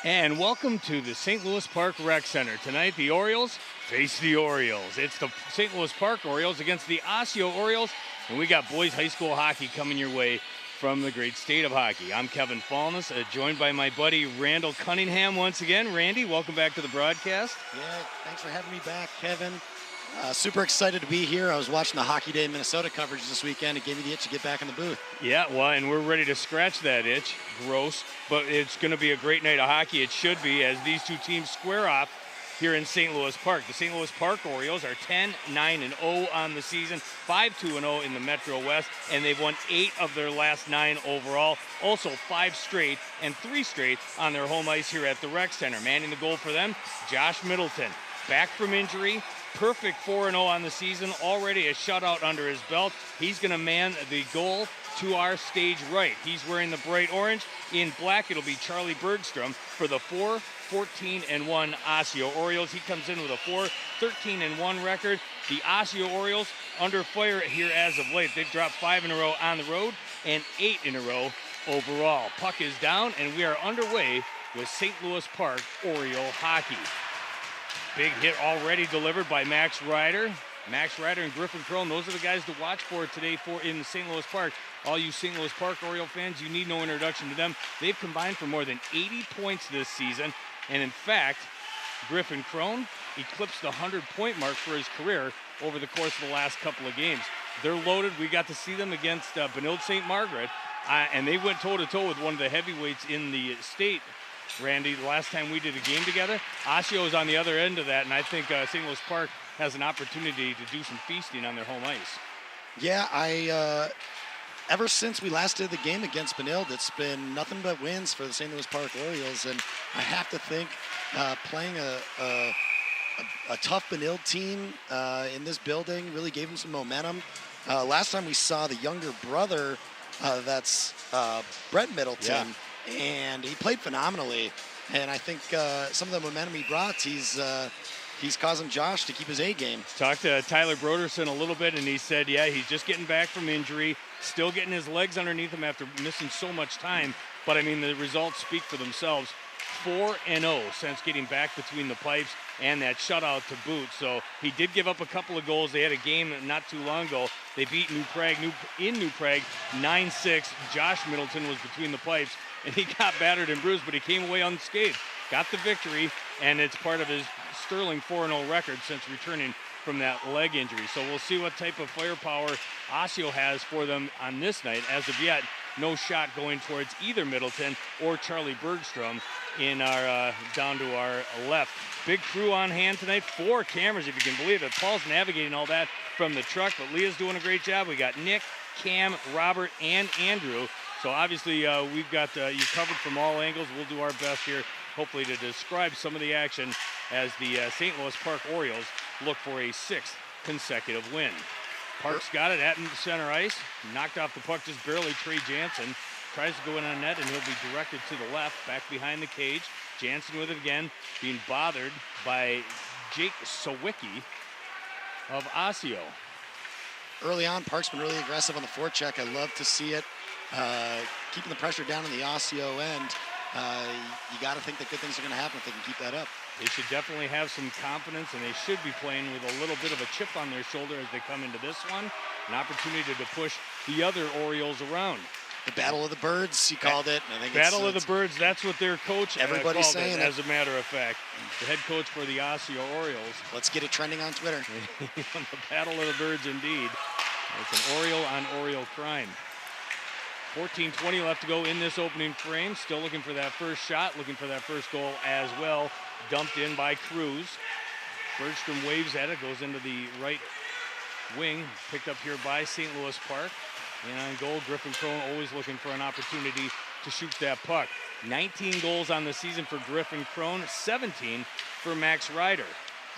And welcome to the St. Louis Park Rec Center. Tonight, the Orioles face the Orioles. It's the St. Louis Park Orioles against the Osseo Orioles, and we got boys high school hockey coming your way from the great state of hockey. I'm Kevin Falness, joined by my buddy Randy Cunningham once again. Randy, welcome back to the broadcast. Yeah, thanks for having me back, Kevin. Super excited to be here. I was watching the Hockey Day Minnesota coverage this weekend. It gave me the itch to get back in the booth. Yeah, well, and we're ready to scratch that itch. Gross. But it's going to be a great night of hockey. It should be, as these two teams square off here in St. Louis Park. The St. Louis Park Orioles are 10-9-0 on the season, 5-2-0 in the Metro West, and they've won 8 of their last 9 overall. Also 5 straight and 3 straight on their home ice here at the Rec Center. Manning the goal for them, Josh Middleton. Back from injury, perfect 4-0 on the season, already a shutout under his belt. He's going to man the goal to our stage right. He's wearing the bright orange. In black, it'll be Charlie Bergstrom for the 4-14-1 Osseo Orioles. He comes in with a 4-13-1 record. The Osseo Orioles under fire here as of late. They've dropped 5 in a row on the road and 8 in a row overall. Puck is down, and we are underway with St. Louis Park Oriole hockey. Big hit already delivered by Max Ryder. Max Ryder and Griffin Crone, those are the guys to watch for today in St. Louis Park. All you St. Louis Park Oriole fans, you need no introduction to them. They've combined for more than 80 points this season. And in fact, Griffin Crone eclipsed the 100-point mark for his career over the course of the last couple of games. They're loaded. We got to see them against Benilde St. Margaret, and they went toe-to-toe with one of the heavyweights in the state. Randy, the last time we did a game together, Osseo is on the other end of that, and I think St. Louis Park has an opportunity to do some feasting on their home ice. Yeah, ever since we last did the game against Benilde, it's been nothing but wins for the St. Louis Park Orioles, and I have to think playing a tough Benilde team in this building really gave them some momentum. Last time we saw the younger brother, that's Brett Middleton, and he played phenomenally. And I think some of the momentum he brought, he's causing Josh to keep his A game. Talked to Tyler Broderson a little bit, and he said, yeah, he's just getting back from injury, still getting his legs underneath him after missing so much time. But, I mean, the results speak for themselves. 4-0 since getting back between the pipes and that shutout to boot. So he did give up a couple of goals. They had a game not too long ago. They beat New Prague 9-6. Josh Middleton was between the pipes, and he got battered and bruised, but he came away unscathed. Got the victory, and it's part of his sterling 4-0 record since returning from that leg injury. So we'll see what type of firepower Osseo has for them on this night. As of yet, no shot going towards either Middleton or Charlie Bergstrom in our down to our left. Big crew on hand tonight, 4 cameras if you can believe it. Paul's navigating all that from the truck, but Leah's doing a great job. We got Nick, Cam, Robert, and Andrew. So obviously we've got you covered from all angles. We'll do our best here, hopefully, to describe some of the action as the St. Louis Park Orioles look for a 6th consecutive win. Park's got it at center ice. Knocked off the puck just barely. Trey Jansen tries to go in on net, and he'll be directed to the left, back behind the cage. Jansen with it again, being bothered by Jake Sawicki of Osseo. Early on, Park's been really aggressive on the forecheck. I love to see it. Keeping the pressure down on the Osseo end. You got to think that good things are going to happen if they can keep that up. They should definitely have some confidence, and they should be playing with a little bit of a chip on their shoulder as they come into this one. An opportunity to push the other Orioles around. The Battle of the Birds, he called it. I think Battle of the Birds, that's what their coach everybody's called saying it, as a matter of fact. The head coach for the Osseo Orioles. Let's get it trending on Twitter. The Battle of the Birds, indeed. It's an Oriole on Oriole crime. 14:20 left to go in this opening frame. Still looking for that first shot, looking for that first goal as well. Dumped in by Cruz. Bergstrom waves at it, goes into the right wing. Picked up here by St. Louis Park. And on goal, Griffin Crone always looking for an opportunity to shoot that puck. 19 goals on the season for Griffin Crone, 17 for Max Ryder.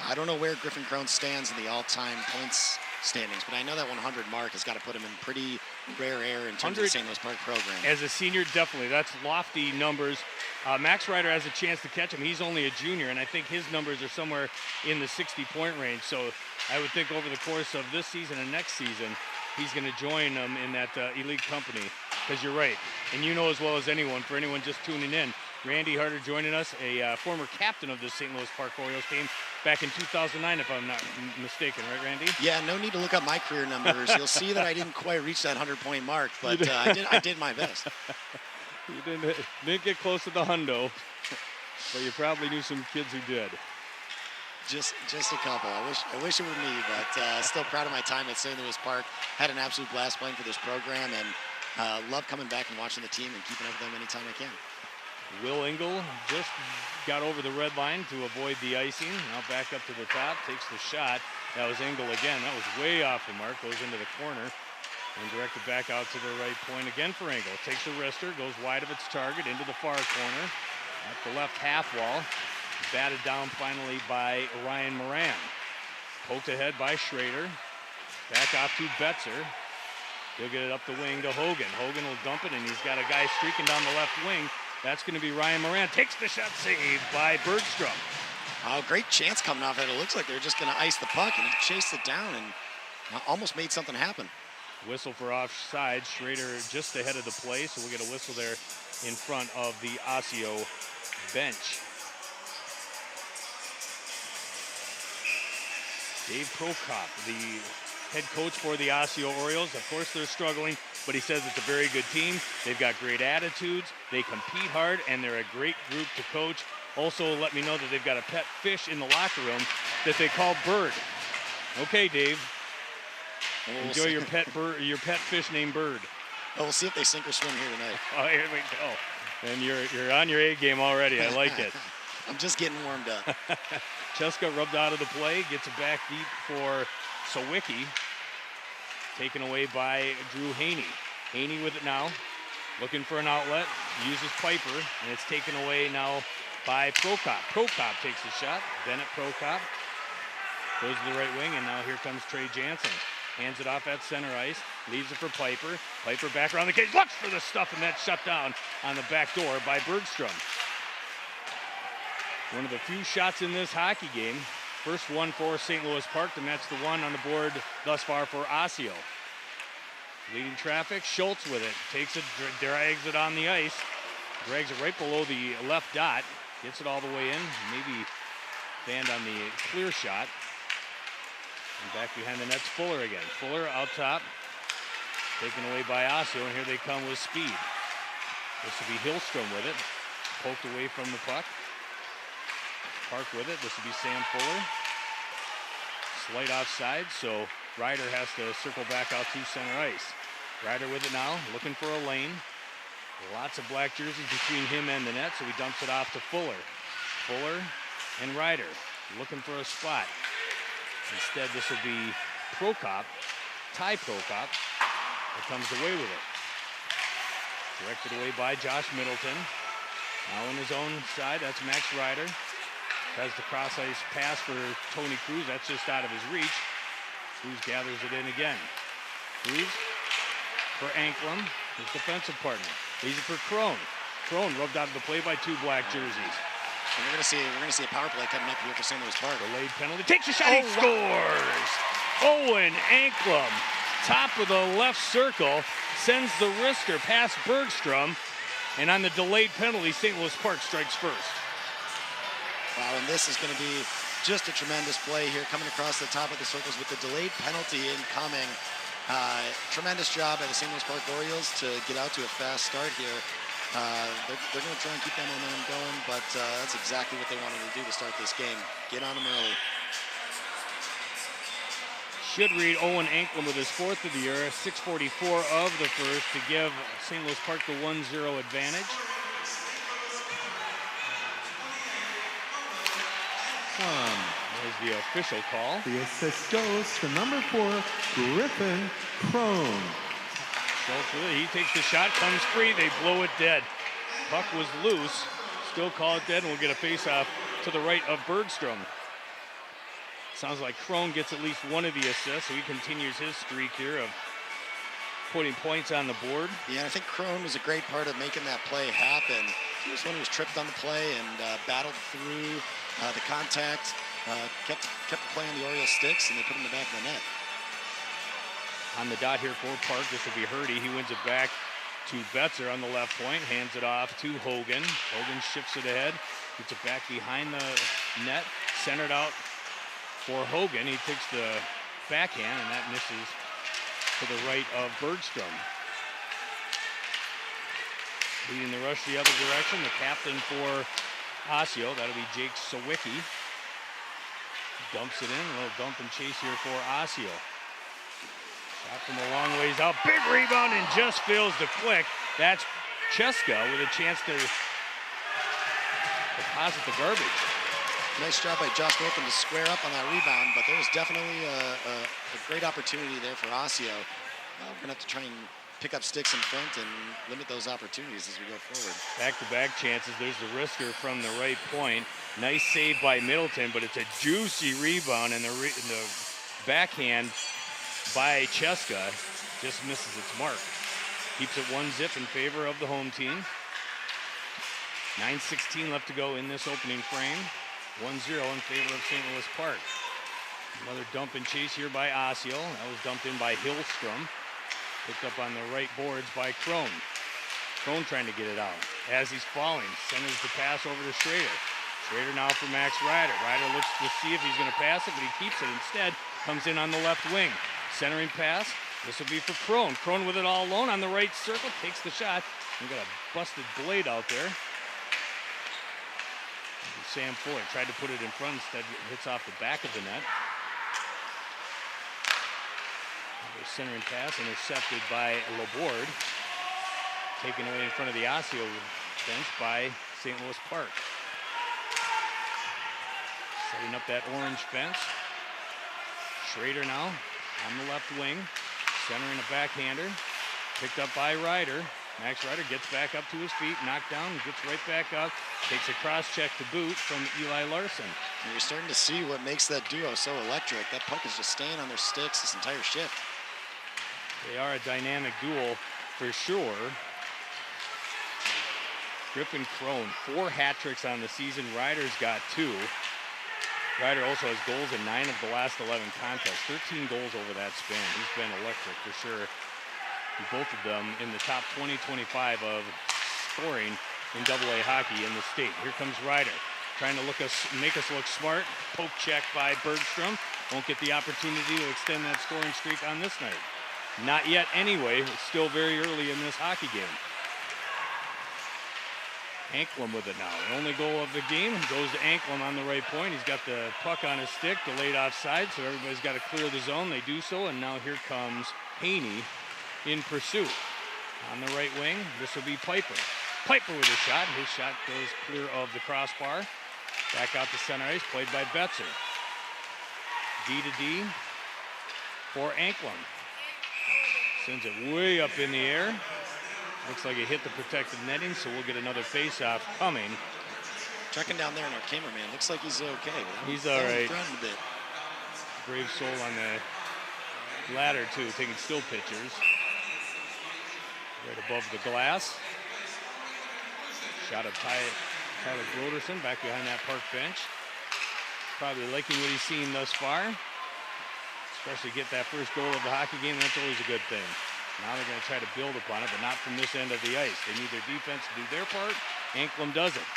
I don't know where Griffin Crone stands in the all-time points standings, but I know that 100 mark has got to put him in pretty rare air in terms of the St. Louis Park program. As a senior, definitely. That's lofty numbers. Max Ryder has a chance to catch him. He's only a junior, and I think his numbers are somewhere in the 60-point range. So I would think over the course of this season and next season, he's going to join them in that elite company. Because you're right, and you know as well as anyone, for anyone just tuning in, Randy Harder joining us, a former captain of the St. Louis Park Orioles team back in 2009, if I'm not mistaken, right, Randy? Yeah, no need to look up my career numbers. You'll see that I didn't quite reach that 100-point mark, but I did my best. You didn't get close to the hundo, but you probably knew some kids who did. Just a couple. I wish it were me, but still proud of my time at St. Louis Park. Had an absolute blast playing for this program, and love coming back and watching the team and keeping up with them anytime I can. Will Engel just got over the red line to avoid the icing. Now back up to the top, takes the shot. That was Engel again. That was way off the mark. Goes into the corner and directed back out to the right point again for Engel. Takes a wrister, goes wide of its target into the far corner at the left half wall. Batted down finally by Ryan Moran. Poked ahead by Schrader. Back off to Betzer. He'll get it up the wing to Hogan. Hogan will dump it, and he's got a guy streaking down the left wing. That's going to be Ryan Moran. Takes the shot, saved by Bergstrom. Oh, great chance coming off it. It looks like they're just going to ice the puck, and he chased it down and almost made something happen. Whistle for offside. Schrader just ahead of the play, so we'll get a whistle there in front of the Osseo bench. Dave Prokop, the head coach for the Osseo Orioles. Of course, they're struggling, but he says it's a very good team. They've got great attitudes. They compete hard, and they're a great group to coach. Also, let me know that they've got a pet fish in the locker room that they call Bird. Okay, Dave. Enjoy your pet fish named Bird. Oh, we'll see if they sink or swim here tonight. Oh, here we go. And you're on your A game already. I like it. I'm just getting warmed up. Cheska rubbed out of the play, gets it back deep for Sawicki. Taken away by Drew Haney. Haney with it now, looking for an outlet, uses Piper, and it's taken away now by Prokop. Prokop takes the shot. Bennett Prokop goes to the right wing, and now here comes Trey Jansen. Hands it off at center ice, leaves it for Piper. Piper back around the cage, looks for the stuff, and that's shut down on the back door by Bergstrom. One of the few shots in this hockey game. First one for St. Louis Park, and that's the one on the board thus far for Osseo. Leading traffic, Schultz with it. Takes it, drags it on the ice. Drags it right below the left dot. Gets it all the way in. Maybe banned on the clear shot. And back behind the net's Fuller again. Fuller out top. Taken away by Osseo, and here they come with speed. This will be Hillstrom with it. Poked away from the puck. Park with it. This will be Sam Fuller. Slight offside, so Ryder has to circle back out to center ice. Ryder with it now, looking for a lane. Lots of black jerseys between him and the net, so he dumps it off to Fuller. Fuller and Ryder looking for a spot. Instead, this will be Prokop, Ty Prokop, that comes away with it. Directed away by Josh Middleton. Now in his own side, that's Max Ryder. Has the cross-ice pass for Tony Cruz. That's just out of his reach. Cruz gathers it in again. Cruz for Anklem, his defensive partner. Leaves it for Crone. Crone rubbed out of the play by two black jerseys. And we're gonna see a power play coming up here for St. Louis Park. Delayed penalty. Takes a shot. He scores. Owen Anklem, top of the left circle, sends the wrister past Bergstrom, and on the delayed penalty, St. Louis Park strikes first. Wow, and this is going to be just a tremendous play here, coming across the top of the circles with the delayed penalty incoming. Tremendous job by the St. Louis Park Orioles to get out to a fast start here. They're going to try and keep that momentum going, but that's exactly what they wanted to do to start this game. Get on them early. Should read Owen Anklem with his fourth of the year, 6:44 of the first to give St. Louis Park the 1-0 advantage. There's the official call. The assist goes to number 4, Griffin Crone. He takes the shot, comes free, they blow it dead. Puck was loose, still call it dead, and we'll get a face-off to the right of Bergstrom. Sounds like Crone gets at least one of the assists, so he continues his streak here of putting points on the board. Yeah, I think Crone was a great part of making that play happen. He was one who was tripped on the play and battled through the contact, kept the play on the Orioles sticks, and they put him in the back of the net. On the dot here for Park, this will be Hurdy. He wins it back to Betzer on the left point, hands it off to Hogan. Hogan shifts it ahead, gets it back behind the net, centered out for Hogan. He takes the backhand, and that misses to the right of Bergstrom. Leading the rush the other direction, the captain for Osseo, that'll be Jake Sawicki. Dumps it in, a little dump and chase here for Osseo. Shot from a long ways out, big rebound and just fills the click. That's Cheska with a chance to deposit the garbage. Nice job by Josh Northam to square up on that rebound, but there was definitely a great opportunity there for Osseo. We're going to have to try and pick up sticks in front and limit those opportunities as we go forward. Back-to-back chances. There's the wrister from the right point. Nice save by Middleton, but it's a juicy rebound, and the backhand by Cheska just misses its mark. Keeps it 1-0 in favor of the home team. 9:16 left to go in this opening frame. 1-0 in favor of St. Louis Park. Another dump and chase here by Osseo. That was dumped in by Hillstrom. Picked up on the right boards by Crone. Crone trying to get it out. As he's falling, sends the pass over to Schrader. Schrader now for Max Ryder. Ryder looks to see if he's going to pass it, but he keeps it instead. Comes in on the left wing. Centering pass. This will be for Crone. Crone with it all alone on the right circle. Takes the shot. We got a busted blade out there. Sam Floyd tried to put it in front, instead hits off the back of the net. Centering pass intercepted by Laborde. Taken away in front of the Osseo bench by St. Louis Park. Setting up that orange fence. Schrader now on the left wing. Centering a backhander. Picked up by Ryder. Max Ryder gets back up to his feet, knocked down, gets right back up, takes a cross check to boot from Eli Larson. And you're starting to see what makes that duo so electric. That puck is just staying on their sticks this entire shift. They are a dynamic duel for sure. Griffin Crone, 4 hat tricks on the season. Ryder's got 2. Ryder also has goals in 9 of the last 11 contests. 13 goals over that span. He's been electric for sure. Both of them in the top 20-25 of scoring in AA hockey in the state. Here comes Ryder, trying to make us look smart. Poke check by Bergstrom. Won't get the opportunity to extend that scoring streak on this night. Not yet anyway. It's still very early in this hockey game. Anklem with it now. The only goal of the game goes to Anklem on the right point. He's got the puck on his stick, delayed offside, so everybody's got to clear the zone. They do so, and now here comes Haney in pursuit. On the right wing, this will be Piper. Piper with a shot. His shot goes clear of the crossbar. Back out to center ice, played by Betzer. D to D for Anklem. Sends it way up in the air. Looks like it hit the protected netting, so we'll get another face-off coming. Checking down there in our cameraman. Looks like he's okay. He's all right. A bit. Brave soul on the ladder, too, taking still pictures. Right above the glass. Shot of Tyler Broderson back behind that Park bench. Probably liking what he's seen thus far. Especially get that first goal of the hockey game, that's always a good thing. Now they're going to try to build upon it, but not from this end of the ice. They need their defense to do their part. Anklem does it.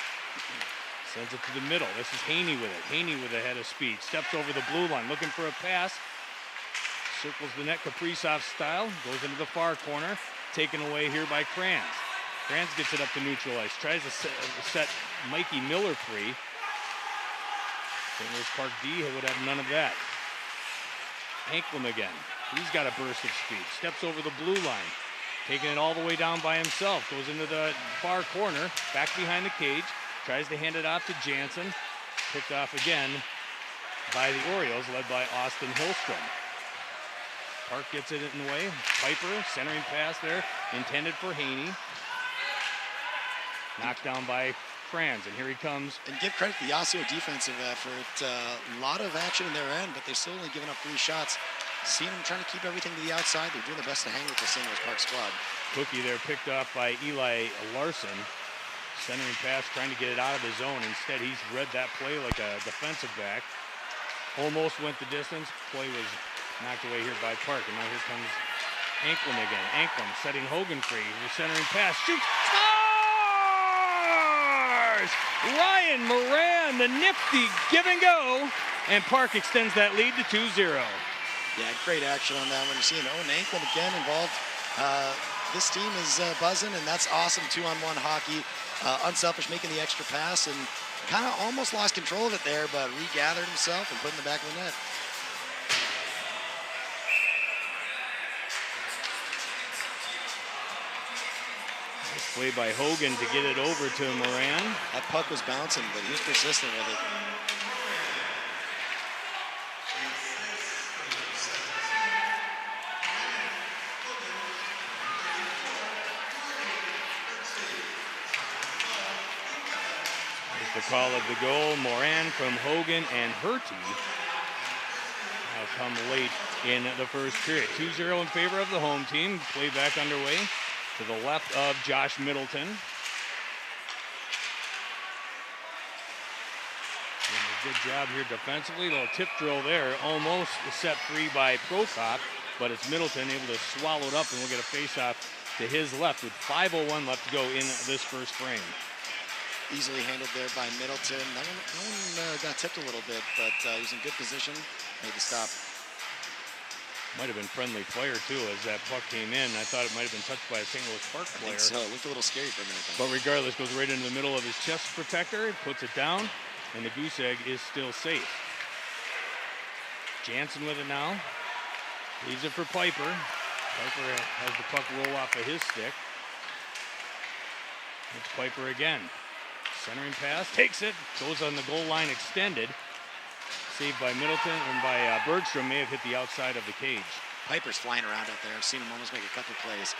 Sends it to the middle. This is Haney with it. Haney with a head of speed. Steps over the blue line, looking for a pass. Circles the net Kaprizov style. Goes into the far corner. Taken away here by Kranz. Kranz gets it up to neutral ice. Tries to set Mikey Miller free. St. Louis Park D would have none of that. Anklem again. He's got a burst of speed. Steps over the blue line. Taking it all the way down by himself. Goes into the far corner. Back behind the cage. Tries to hand it off to Jansen. Picked off again by the Orioles, led by Austin Hillstrom. Park gets it in the way. Piper, centering pass there, intended for Haney. Knocked down by Kranz, and here he comes. And give credit to the Osseo defensive effort. A lot of action in their end, but they're still only giving up 3 shots. Seeing them trying to keep everything to the outside. They're doing their best to hang with the St. Louis Park squad. Cookie there picked off by Eli Larson. Centering pass, trying to get it out of the zone. Instead, he's read that play like a defensive back. Almost went the distance. Play was knocked away here by Park, and now here comes Anklem again. Anklem setting Hogan free. The centering pass. Shoots. Scores! Ryan Moran, the nifty give and go. And Park extends that lead to 2-0. Yeah, great action on that one. You're seeing Owen Anklem again involved. This team is buzzing, and that's awesome. 2-on-1 hockey. Unselfish, making the extra pass, and kind of almost lost control of it there, but regathered himself and put in the back of the net. Nice play by Hogan to get it over to Moran. That puck was bouncing, but he was persistent with it. The call of the goal, Moran from Hogan and Herty now come late in the first period. 2-0 in favor of the home team. Play back underway to the left of Josh Middleton. Doing a good job here defensively. Little tip drill there, almost set free by Prokop, but it's Middleton able to swallow it up, and we'll get a face-off to his left with 5:01 left to go in this first frame. Easily handled there by Middleton. That one got tipped a little bit, but he was in good position. Made the stop. Might have been friendly player too, as that puck came in. I thought it might have been touched by a St. Louis Park player. I think so. It looked a little scary for a minute. But regardless, goes right into the middle of his chest protector, puts it down, and the goose egg is still safe. Jansen with it now. Leaves it for Piper. Piper has the puck roll off of his stick. It's Piper again. Centering pass, takes it, goes on the goal line extended. Saved by Middleton, and by Bergstrom, may have hit the outside of the cage. Piper's flying around out there. I've seen him almost make a couple plays.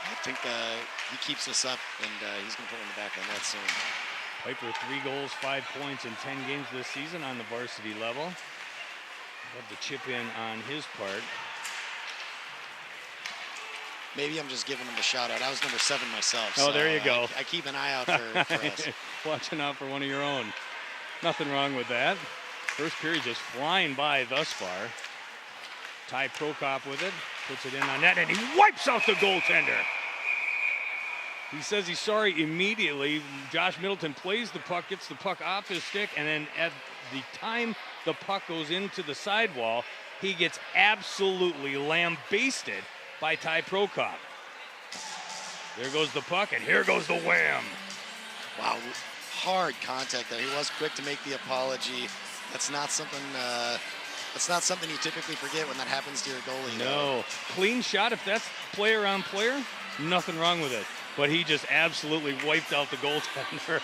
I think he keeps this up, and he's going to put it in the back of the net soon. Piper, 3 goals, 5 points in 10 games this season on the varsity level. Love the chip in on his part. Maybe I'm just giving him a shout out. I was number 7 myself. Oh, so there you go. I keep an eye out for us. Watching out for one of your own. Nothing wrong with that. First period just flying by thus far. Ty Prokop with it. Puts it in on net, and he wipes out the goaltender. He says he's sorry immediately. Josh Middleton plays the puck, gets the puck off his stick, and then at the time the puck goes into the sidewall, he gets absolutely lambasted by Ty Prokop. There goes the puck, and here goes the wham. Wow, hard contact there. He was quick to make the apology. That's not something you typically forget when that happens to your goalie. No, clean shot. If that's player on player, nothing wrong with it. But he just absolutely wiped out the goaltender.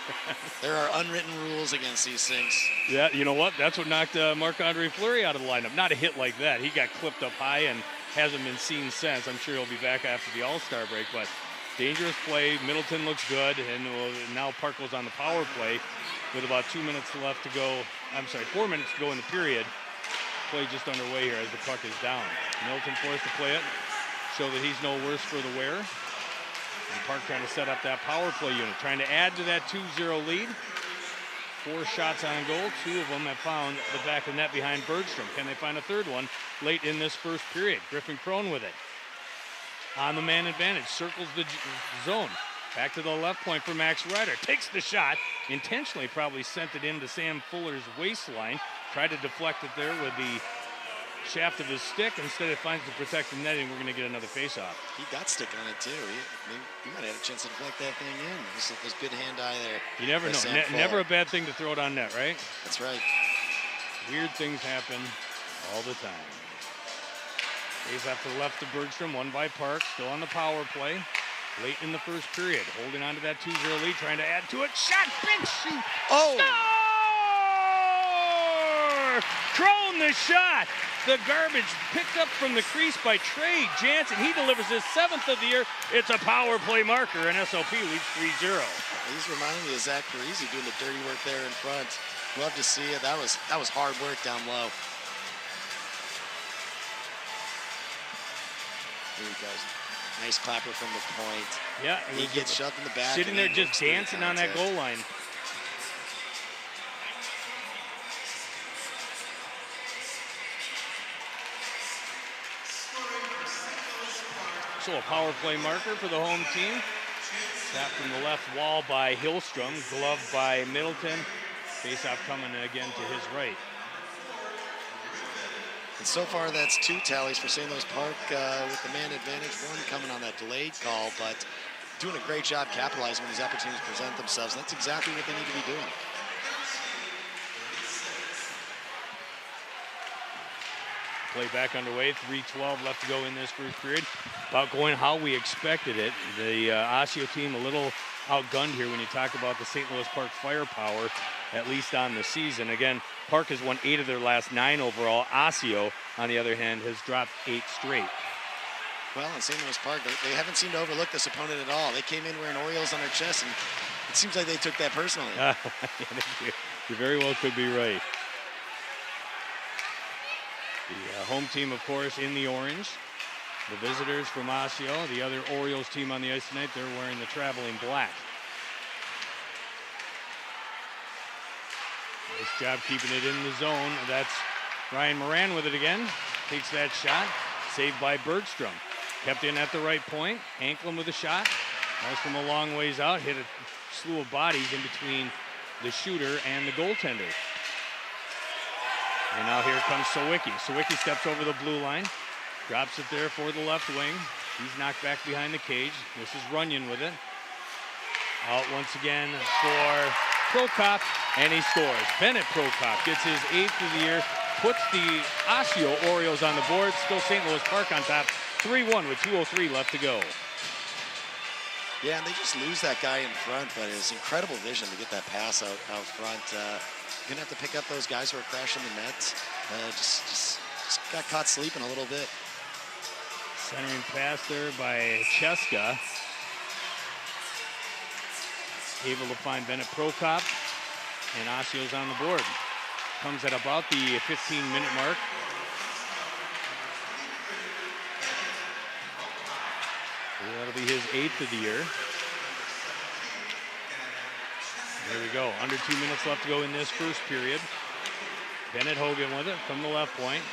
There are unwritten rules against these things. Yeah, you know what? That's what knocked Marc-Andre Fleury out of the lineup. Not a hit like that. He got clipped up high and hasn't been seen since. I'm sure he'll be back after the All-Star break, but dangerous play. Middleton looks good, and now Park goes on the power play with about 2 minutes left to go. I'm sorry, 4 minutes to go in the period. Play just underway here as the puck is down. Middleton forced to play it, show that he's no worse for the wear. And Park trying to set up that power play unit, trying to add to that 2-0 lead. 4 shots on goal. 2 of them have found the back of the net behind Bergstrom. Can they find a third one late in this first period? Griffin Crone with it. On the man advantage, circles the zone. Back to the left point for Max Ryder. Takes the shot. Intentionally probably sent it into Sam Fuller's waistline. Tried to deflect it there with the shaft of his stick. Instead it finds to protect the netting. We're going to get another face-off. He got stick on it too. He might have a chance to deflect that thing in. There's good hand-eye there. You never know. Never a bad thing to throw it on net, right? That's right. Weird things happen all the time. Face off to the left of Bergstrom, won by Park. Still on the power play. Late in the first period. Holding on to that 2-0 lead. Trying to add to it. Shot. Big shoot. Oh! Score! Crone the shot. The garbage picked up from the crease by Trey Jansen. He delivers his 7th of the year. It's a power play marker, and SLP leads 3-0. He's reminding me of Zach Parisi doing the dirty work there in front. Love to see it. That was hard work down low. Here he goes. Nice clapper from the point. Yeah. He gets shoved in the back. Sitting there just dancing on that goal line. So a power play marker for the home team. Snap from the left wall by Hillstrom, gloved by Middleton. Face-off coming again to his right. And so far, that's 2 tallies for St. Louis Park with the man advantage. 1 coming on that delayed call, but doing a great job capitalizing when these opportunities present themselves. And that's exactly what they need to be doing. Play back underway, 3:12 left to go in this first period. About going how we expected it. The Osseo team a little outgunned here when you talk about the St. Louis Park firepower, at least on the season. Again, Park has won 8 of their last 9 overall. Osseo, on the other hand, has dropped 8 straight. Well, in St. Louis Park, they haven't seemed to overlook this opponent at all. They came in wearing Orioles on their chest, and it seems like they took that personally. You very well could be right. The home team, of course, in the orange. The visitors from Osseo, the other Orioles team on the ice tonight, they're wearing the traveling black. Nice job keeping it in the zone. That's Ryan Moran with it again. Takes that shot. Saved by Bergstrom. Kept in at the right point. Anklin with a shot. That was from a long ways out. Hit a slew of bodies in between the shooter and the goaltender. And now here comes Sawicki. Sawicki steps over the blue line. Drops it there for the left wing. He's knocked back behind the cage. This is Runyon with it. Out once again for Prokop, and he scores. Bennett Prokop gets his 8th of the year, puts the Osseo Orioles on the board. Still St. Louis Park on top, 3-1 with 2:03 left to go. Yeah, and they just lose that guy in front, but his incredible vision to get that pass out front. Gonna have to pick up those guys who are crashing the nets. Just got caught sleeping a little bit. Centering pass there by Cheska. Able to find Bennett Prokop, and Osseo's on the board. Comes at about the 15-minute mark. That'll be his 8th of the year. There we go. Under 2 minutes left to go in this first period. Bennett Hogan with it from the left point.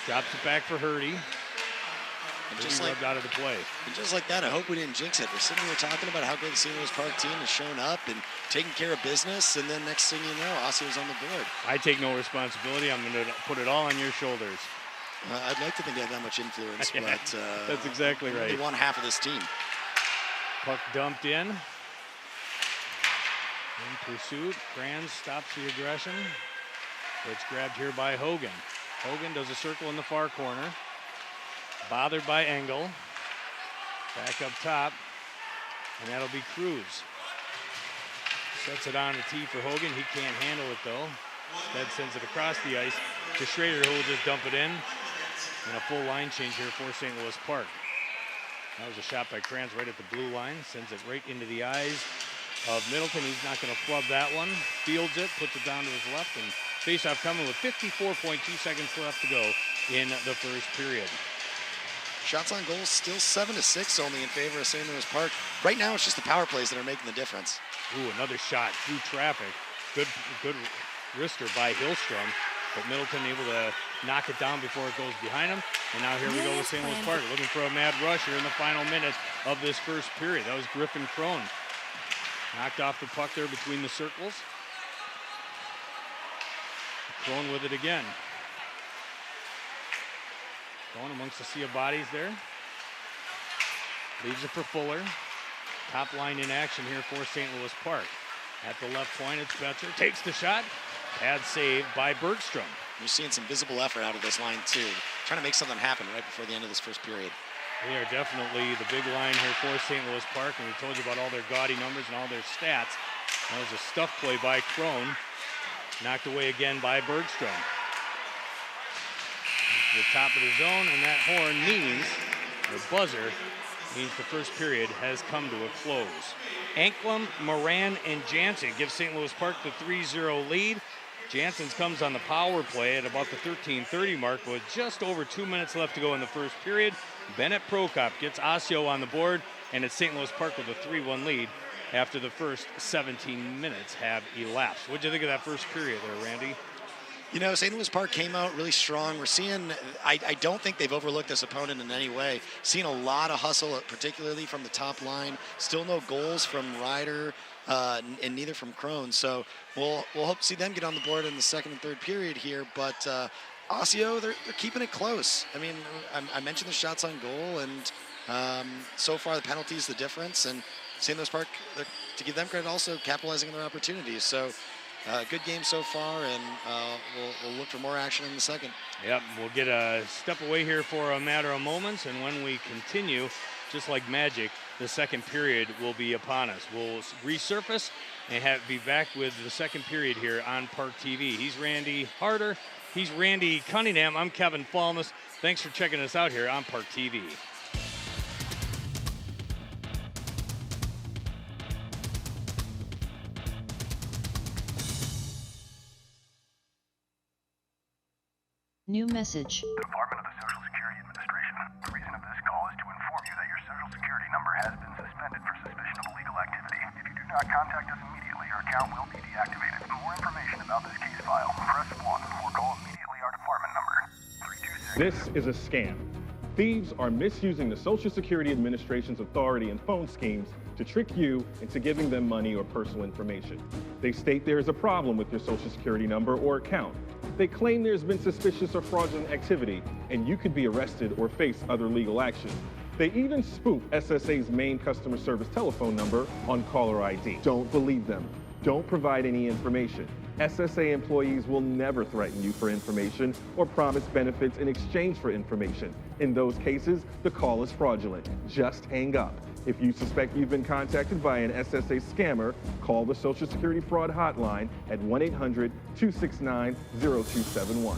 Drops it back for Hurdy. And just like, out of the play. And just like that, I hope we didn't jinx it. We're sitting here talking about how great the St. Louis Park team has shown up and taking care of business, and then next thing you know, Osseo's on the board. I take no responsibility. I'm going to put it all on your shoulders. I'd like to think I have that much influence, Yeah, but that's exactly right. They won half of this team. Puck dumped in. In pursuit. Kranz stops the aggression. It's grabbed here by Hogan. Hogan does a circle in the far corner. Bothered by Engel. Back up top. And that'll be Cruz. Sets it on the tee for Hogan. He can't handle it though. Instead sends it across the ice to Schrader, who will just dump it in. And a full line change here for St. Louis Park. That was a shot by Kranz right at the blue line. Sends it right into the eyes of Middleton. He's not going to flub that one. Fields it, puts it down to his left, and faceoff coming with 54.2 seconds left to go in the first period. Shots on goal still 7-6 only in favor of St. Louis Park. Right now, it's just the power plays that are making the difference. Ooh, another shot through traffic. Good wrister by Hillstrom, but Middleton able to knock it down before it goes behind him. And now here we go with St. Louis Park, looking for a mad rush here in the final minute of this first period. That was Griffin Crone. Knocked off the puck there between the circles. Crone with it again. Going amongst the sea of bodies there. Leaves it for Fuller. Top line in action here for St. Louis Park. At the left point, it's Betzer. Takes the shot. Pad save by Bergstrom. You're seeing some visible effort out of this line, too. Trying to make something happen right before the end of this first period. They are definitely the big line here for St. Louis Park, and we told you about all their gaudy numbers and all their stats. That was a stuff play by Crone. Knocked away again by Bergstrom. To the top of the zone, and that horn means, or buzzer, means the first period has come to a close. Anklin, Moran, and Jansen give St. Louis Park the 3-0 lead. Jansen's comes on the power play at about the 13:30 mark with just over 2 minutes left to go in the first period. Bennett Prokop gets Osseo on the board, and it's St. Louis Park with a 3-1 lead after the first 17 minutes have elapsed. What did you think of that first period there, Randy? You know, St. Louis Park came out really strong. We're seeing, I don't think they've overlooked this opponent in any way. Seeing a lot of hustle, particularly from the top line. Still no goals from Ryder and neither from Crone. So we'll hope to see them get on the board in the second and third period here. But Osseo, they're keeping it close. I mean, I mentioned the shots on goal, and so far the penalties the difference. And St. Louis Park, to give them credit, also capitalizing on their opportunities. So good game so far, and we'll look for more action in the second. Yep, we'll get a step away here for a matter of moments, and when we continue, just like magic, the second period will be upon us. We'll resurface and be back with the second period here on ParkTV. He's Randy Harder. He's Randy Cunningham. I'm Kevin Falness. Thanks for checking us out here on ParkTV. New message. Department of the Social Security Administration. The reason of this call is to inform you that your Social Security number has been suspended for suspicion of illegal activity. If you do not contact us immediately, your account will be deactivated. For more information about this case file, press 1 or call immediately our department number, 326. This is a scam. Thieves are misusing the Social Security Administration's authority and phone schemes to trick you into giving them money or personal information. They state there is a problem with your Social Security number or account. They claim there's been suspicious or fraudulent activity, and you could be arrested or face other legal action. They even spoof SSA's main customer service telephone number on caller ID. Don't believe them. Don't provide any information. SSA employees will never threaten you for information or promise benefits in exchange for information. In those cases, the call is fraudulent. Just hang up. If you suspect you've been contacted by an SSA scammer, call the Social Security Fraud Hotline at 1-800-269-0271.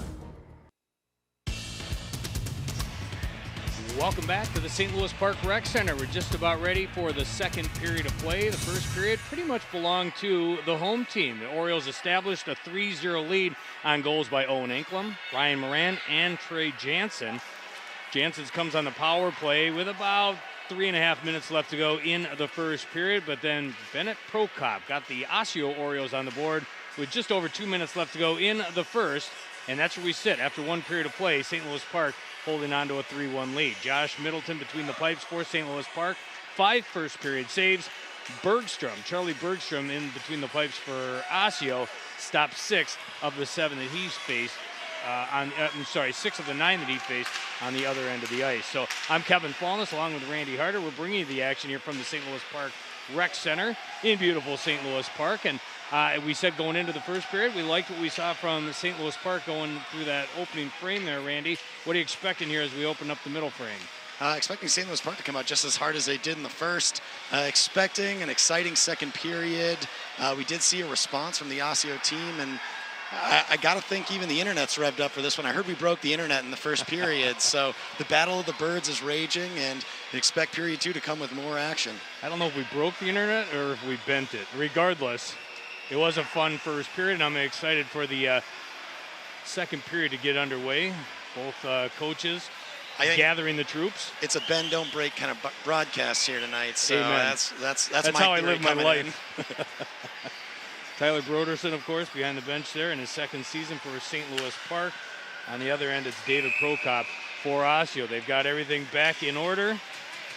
Welcome back to the St. Louis Park Rec Center. We're just about ready for the second period of play. The first period pretty much belonged to the home team. The Orioles established a 3-0 lead on goals by Owen Anklam, Ryan Moran, and Trey Jansen. Jansen comes on the power play with about 3.5 minutes left to go in the first period, but then Bennett Prokop got the Osseo Orioles on the board with just over 2 minutes left to go in the first, and that's where we sit after one period of play. St. Louis Park holding on to a 3-1 lead. Josh Middleton between the pipes for St. Louis Park. 5 first period saves. Charlie Bergstrom in between the pipes for Osseo, stopped 6 of the 7 that he's faced. 6 of the 9 that he faced on the other end of the ice. So I'm Kevin Falness along with Randy Harder. We're bringing you the action here from the St. Louis Park Rec Center in beautiful St. Louis Park. And we said going into the first period, we liked what we saw from St. Louis Park going through that opening frame there, Randy. What are you expecting here as we open up the middle frame? Expecting St. Louis Park to come out just as hard as they did in the first. Expecting an exciting second period. We did see a response from the Osseo team, and I got to think even the internet's revved up for this one. I heard we broke the internet in the first period, so the Battle of the Birds is raging, and expect period 2 to come with more action. I don't know if we broke the internet or if we bent it. Regardless, it was a fun first period, and I'm excited for the second period to get underway. Both coaches gathering the troops. It's a bend, don't break kind of broadcast here tonight, so Amen. that's how I live my life. In. Tyler Broderson, of course, behind the bench there in his second season for St. Louis Park. On the other end, it's David Prokop for Osseo. They've got everything back in order.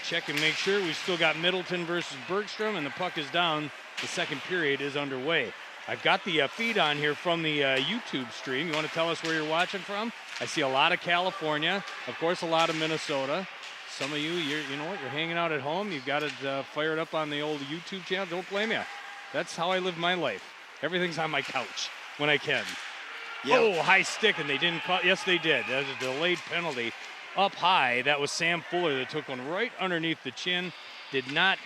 Check and make sure. We've still got Middleton versus Bergstrom, and the puck is down. The second period is underway. I've got the feed on here from the YouTube stream. You want to tell us where you're watching from? I see a lot of California, of course, a lot of Minnesota. Some of you know what, you're hanging out at home. You've got it fired up on the old YouTube channel. Don't blame you. That's how I live my life. Everything's on my couch when I can. Yep. Oh, high stick, and they didn't call. Yes, they did. That was a delayed penalty up high. That was Sam Fuller that took one right underneath the chin. Did not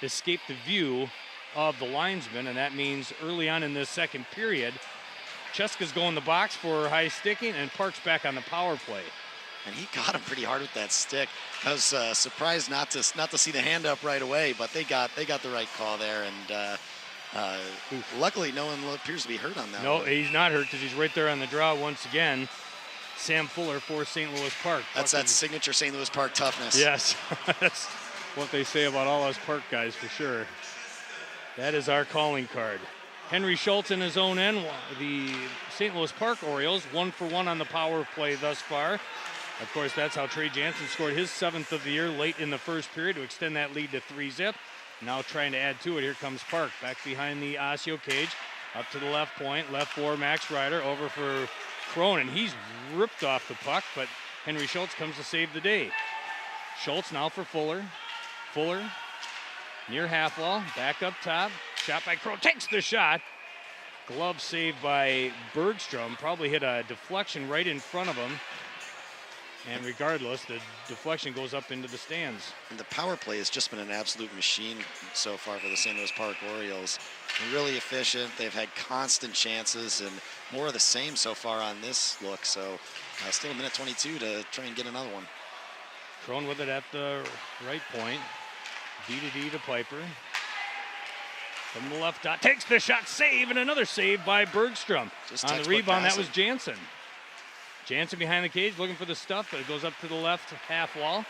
escape the view of the linesman, and that means early on in this second period, Cheska's going the box for high sticking, and Park's back on the power play. And he got him pretty hard with that stick. I was surprised not to see the hand up right away, but they got the right call there, and luckily no one appears to be hurt on that. No, one. He's not hurt because he's right there on the draw once again. Sam Fuller for St. Louis Park. That's that signature St. Louis Park toughness. Yes, that's what they say about all us Park guys for sure. That is our calling card. Henry Schultz in his own end. The St. Louis Park Orioles 1 for 1 on the power play thus far. Of course, that's how Trey Jansen scored his 7th of the year late in the first period to extend that lead to 3-zip. Now trying to add to it. Here comes Park back behind the Osseo cage. Up to the left point. Left for Max Ryder. Over for Cronin. He's ripped off the puck, but Henry Schultz comes to save the day. Schultz now for Fuller. Fuller near half wall. Back up top. Shot by Crow. Takes the shot. Glove saved by Bergstrom. Probably hit a deflection right in front of him. And regardless, the deflection goes up into the stands. And the power play has just been an absolute machine so far for the St. Louis Park Orioles. They're really efficient. They've had constant chances and more of the same so far on this look. So still a minute 22 to try and get another one. Crone with it at the right point. D to D to Piper. From the left dot, takes the shot, save, and another save by Bergstrom. On the rebound, that was Jansen. Jansen behind the cage, looking for the stuff, but it goes up to the left half wall.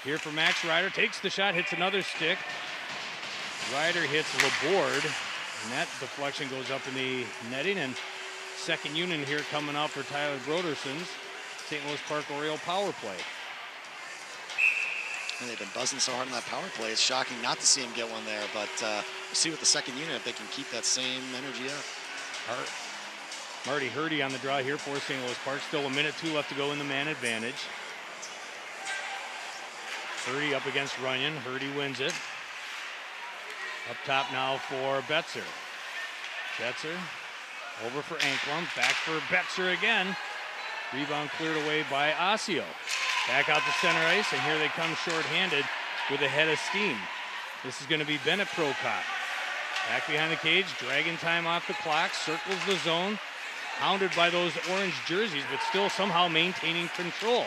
Here for Max Ryder, takes the shot, hits another stick. Ryder hits Laborde, and that deflection goes up in the netting. And second unit here coming out for Tyler Broderson's St. Louis Park Oriole power play. And they've been buzzing so hard on that power play. It's shocking not to see him get one there, but we'll see with the second unit if they can keep that same energy up. Marty Hurdy on the draw here for St. Louis Park. Still a minute 2 left to go in the man advantage. Hurdy up against Runyon. Hurdy wins it. Up top now for Betzer. Betzer over for Anklum. Back for Betzer again. Rebound cleared away by Osseo. Back out to center ice, and here they come shorthanded with a head of steam. This is going to be Bennett Prokop. Back behind the cage, dragging time off the clock, circles the zone, hounded by those orange jerseys, but still somehow maintaining control.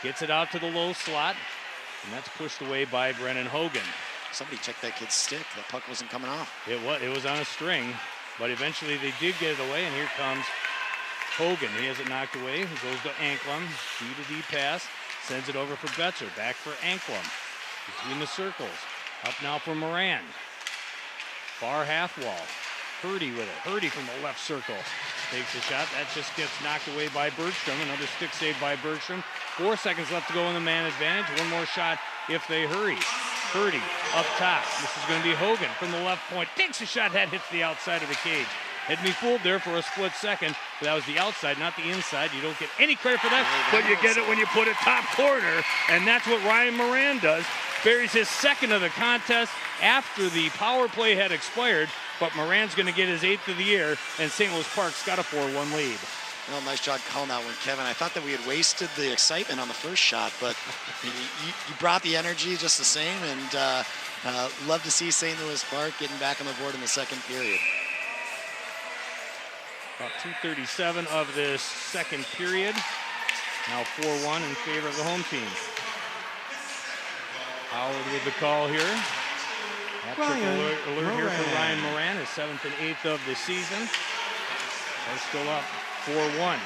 Gets it out to the low slot, and that's pushed away by Brennan Hogan. Somebody checked that kid's stick. That puck wasn't coming off. It was on a string, but eventually they did get it away, and here comes Hogan. He has it knocked away. He goes to Anklum. D to D pass. Sends it over for Betzer. Back for Anklum. Between the circles. Up now for Moran. Far half wall. Hurdy with it. Hurdy from the left circle. Takes the shot. That just gets knocked away by Bergstrom. Another stick save by Bergstrom. 4 seconds left to go in the man advantage. One more shot if they hurry. Hurdy up top. This is going to be Hogan from the left point. Takes a shot. That hits the outside of the cage. Had me fooled there for a split second, but that was the outside, not the inside. You don't get any credit for that, but you get it when you put it top corner, and that's what Ryan Moran does. Buries his second of the contest after the power play had expired, but Moran's going to get his 8th of the year, and St. Louis Park's got a 4-1 lead. Well, nice job calling that one, Kevin. I thought that we had wasted the excitement on the first shot, but you brought the energy just the same, and love to see St. Louis Park getting back on the board in the second period. About 2:37 of this second period. Now 4-1 in favor of the home team. Howard with the call here. Hat-trick alert here for Ryan Moran, his 7th and 8th of the season. They're still up 4-1.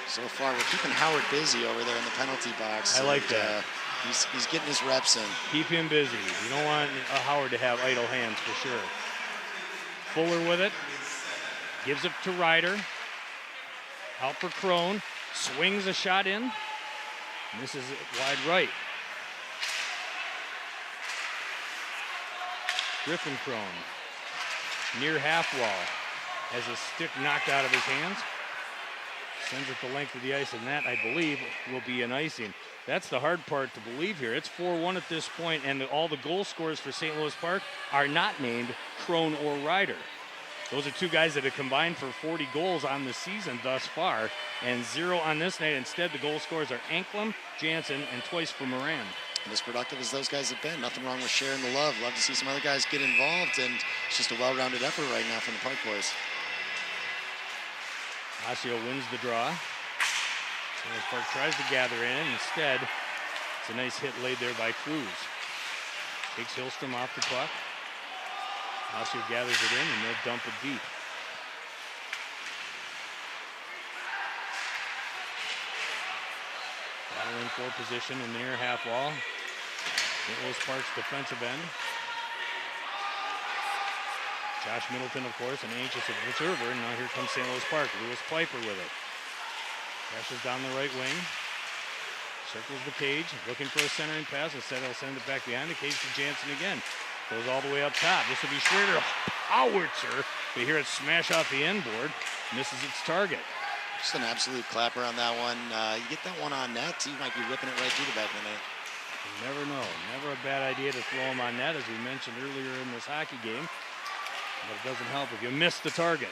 So far, we're keeping Howard busy over there in the penalty box. I like that. He's getting his reps in. Keep him busy. You don't want Howard to have idle hands for sure. Fuller with it. Gives it to Ryder. Out for Crone. Swings a shot in. And this is wide right. Griffin Crone. Near half wall. Has a stick knocked out of his hands. Sends it the length of the ice, and that, I believe, will be an icing. That's the hard part to believe here. It's 4-1 at this point, and all the goal scorers for St. Louis Park are not named Crone or Ryder. Those are two guys that have combined for 40 goals on the season thus far, and 0 on this night. Instead, the goal scorers are Anklum, Jansen, and twice for Moran. And as productive as those guys have been, nothing wrong with sharing the love. Love to see some other guys get involved, and it's just a well-rounded effort right now from the Park boys. Osseo wins the draw. St. Louis Park tries to gather in. Instead, it's a nice hit laid there by Cruz. Takes Hillstrom off the puck. Osseo gathers it in, and they'll dump it deep. Battling for position in the near half wall. St. Louis Park's defensive end. Josh Middleton, of course, an anxious observer, and now here comes St. Louis Park. Lewis Piper with it. Passes down the right wing. Circles the cage, looking for a centering pass. Instead, he'll send it back behind the cage to Jansen again. Goes all the way up top. This will be Schrader. Howitzer. They hear it smash off the end board. Misses its target. Just an absolute clapper on that one. You get that one on net, you might be ripping it right through the back of the net. You never know. Never a bad idea to throw him on net, as we mentioned earlier in this hockey game. But it doesn't help if you miss the target.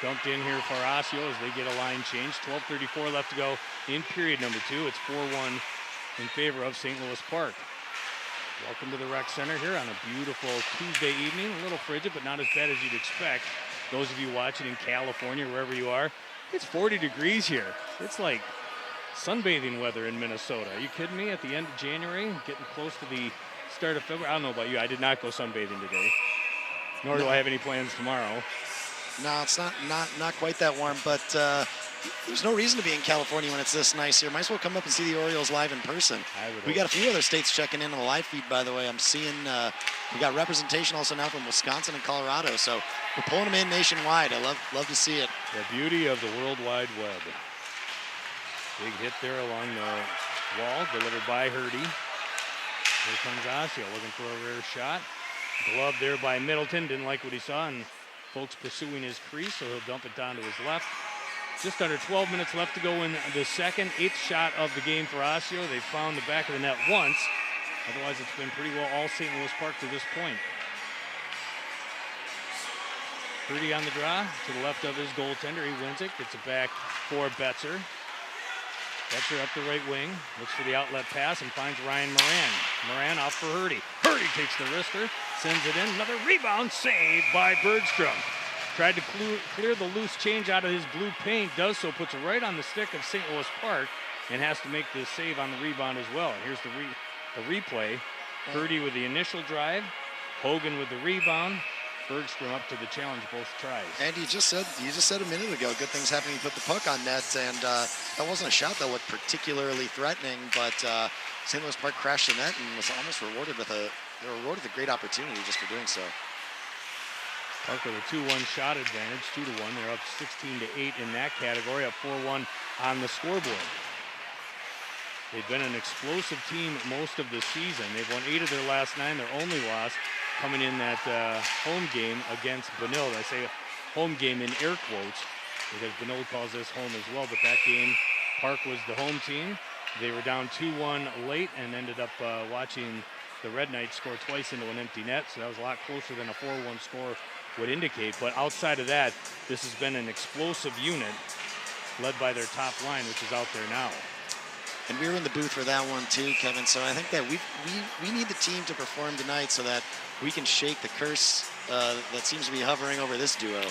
Dumped in here for Osseo as they get a line change. 12:34 left to go in period number 2. It's 4-1 in favor of St. Louis Park. Welcome to the rec center here on a beautiful Tuesday evening. A little frigid, but not as bad as you'd expect. Those of you watching in California, wherever you are, it's 40 degrees here. It's like sunbathing weather in Minnesota. Are you kidding me? At the end of January, getting close to the start of February. I don't know about you. I did not go sunbathing today, nor do I have any plans tomorrow. No, it's not quite that warm, but there's no reason to be in California when it's this nice here. Might as well come up and see the Orioles live in person. We got a few other states checking in on the live feed, by the way. I'm seeing we got representation also now from Wisconsin and Colorado, so we're pulling them in nationwide. I love to see it. The beauty of the World Wide Web. Big hit there along the wall, delivered by Hurdy. Here comes Osseo looking for a rare shot. Glove there by Middleton. Didn't like what he saw, and folks pursuing his crease, so he'll dump it down to his left. Just under 12 minutes left to go in the second. 8th shot of the game for Osseo. They found the back of the net once. Otherwise, it's been pretty well all St. Louis Park to this point. Hurdy on the draw to the left of his goaltender. He wins it. Gets it back for Betzer. Betzer up the right wing. Looks for the outlet pass and finds Ryan Moran. Moran off for Hurdy. Hurdy takes the wrister. Sends it in. Another rebound saved by Bergstrom. Tried to clear the loose change out of his blue paint. Does so. Puts it right on the stick of St. Louis Park and has to make the save on the rebound as well. And here's the replay. Hurdy with the initial drive. Hogan with the rebound. Bergstrom up to the challenge both tries. And you just said a minute ago, good things happen when you put the puck on net, and that wasn't a shot that looked particularly threatening, but St. Louis Park crashed the net and was almost rewarded with a great opportunity just for doing so. Park with a 2-1 shot advantage, 2-1. They're up 16-8 in that category, up 4-1 on the scoreboard. They've been an explosive team most of the season. They've won 8 of their last 9. Their only loss coming in that home game against Benilde. I say home game in air quotes because Benilde calls this home as well, but that game, Park was the home team. They were down 2-1 late and ended up watching the Red Knights score twice into an empty net, so that was a lot closer than a 4-1 score would indicate. But outside of that, this has been an explosive unit led by their top line, which is out there now. And we were in the booth for that one too, Kevin. So I think that we need the team to perform tonight so that we can shake the curse that seems to be hovering over this duo.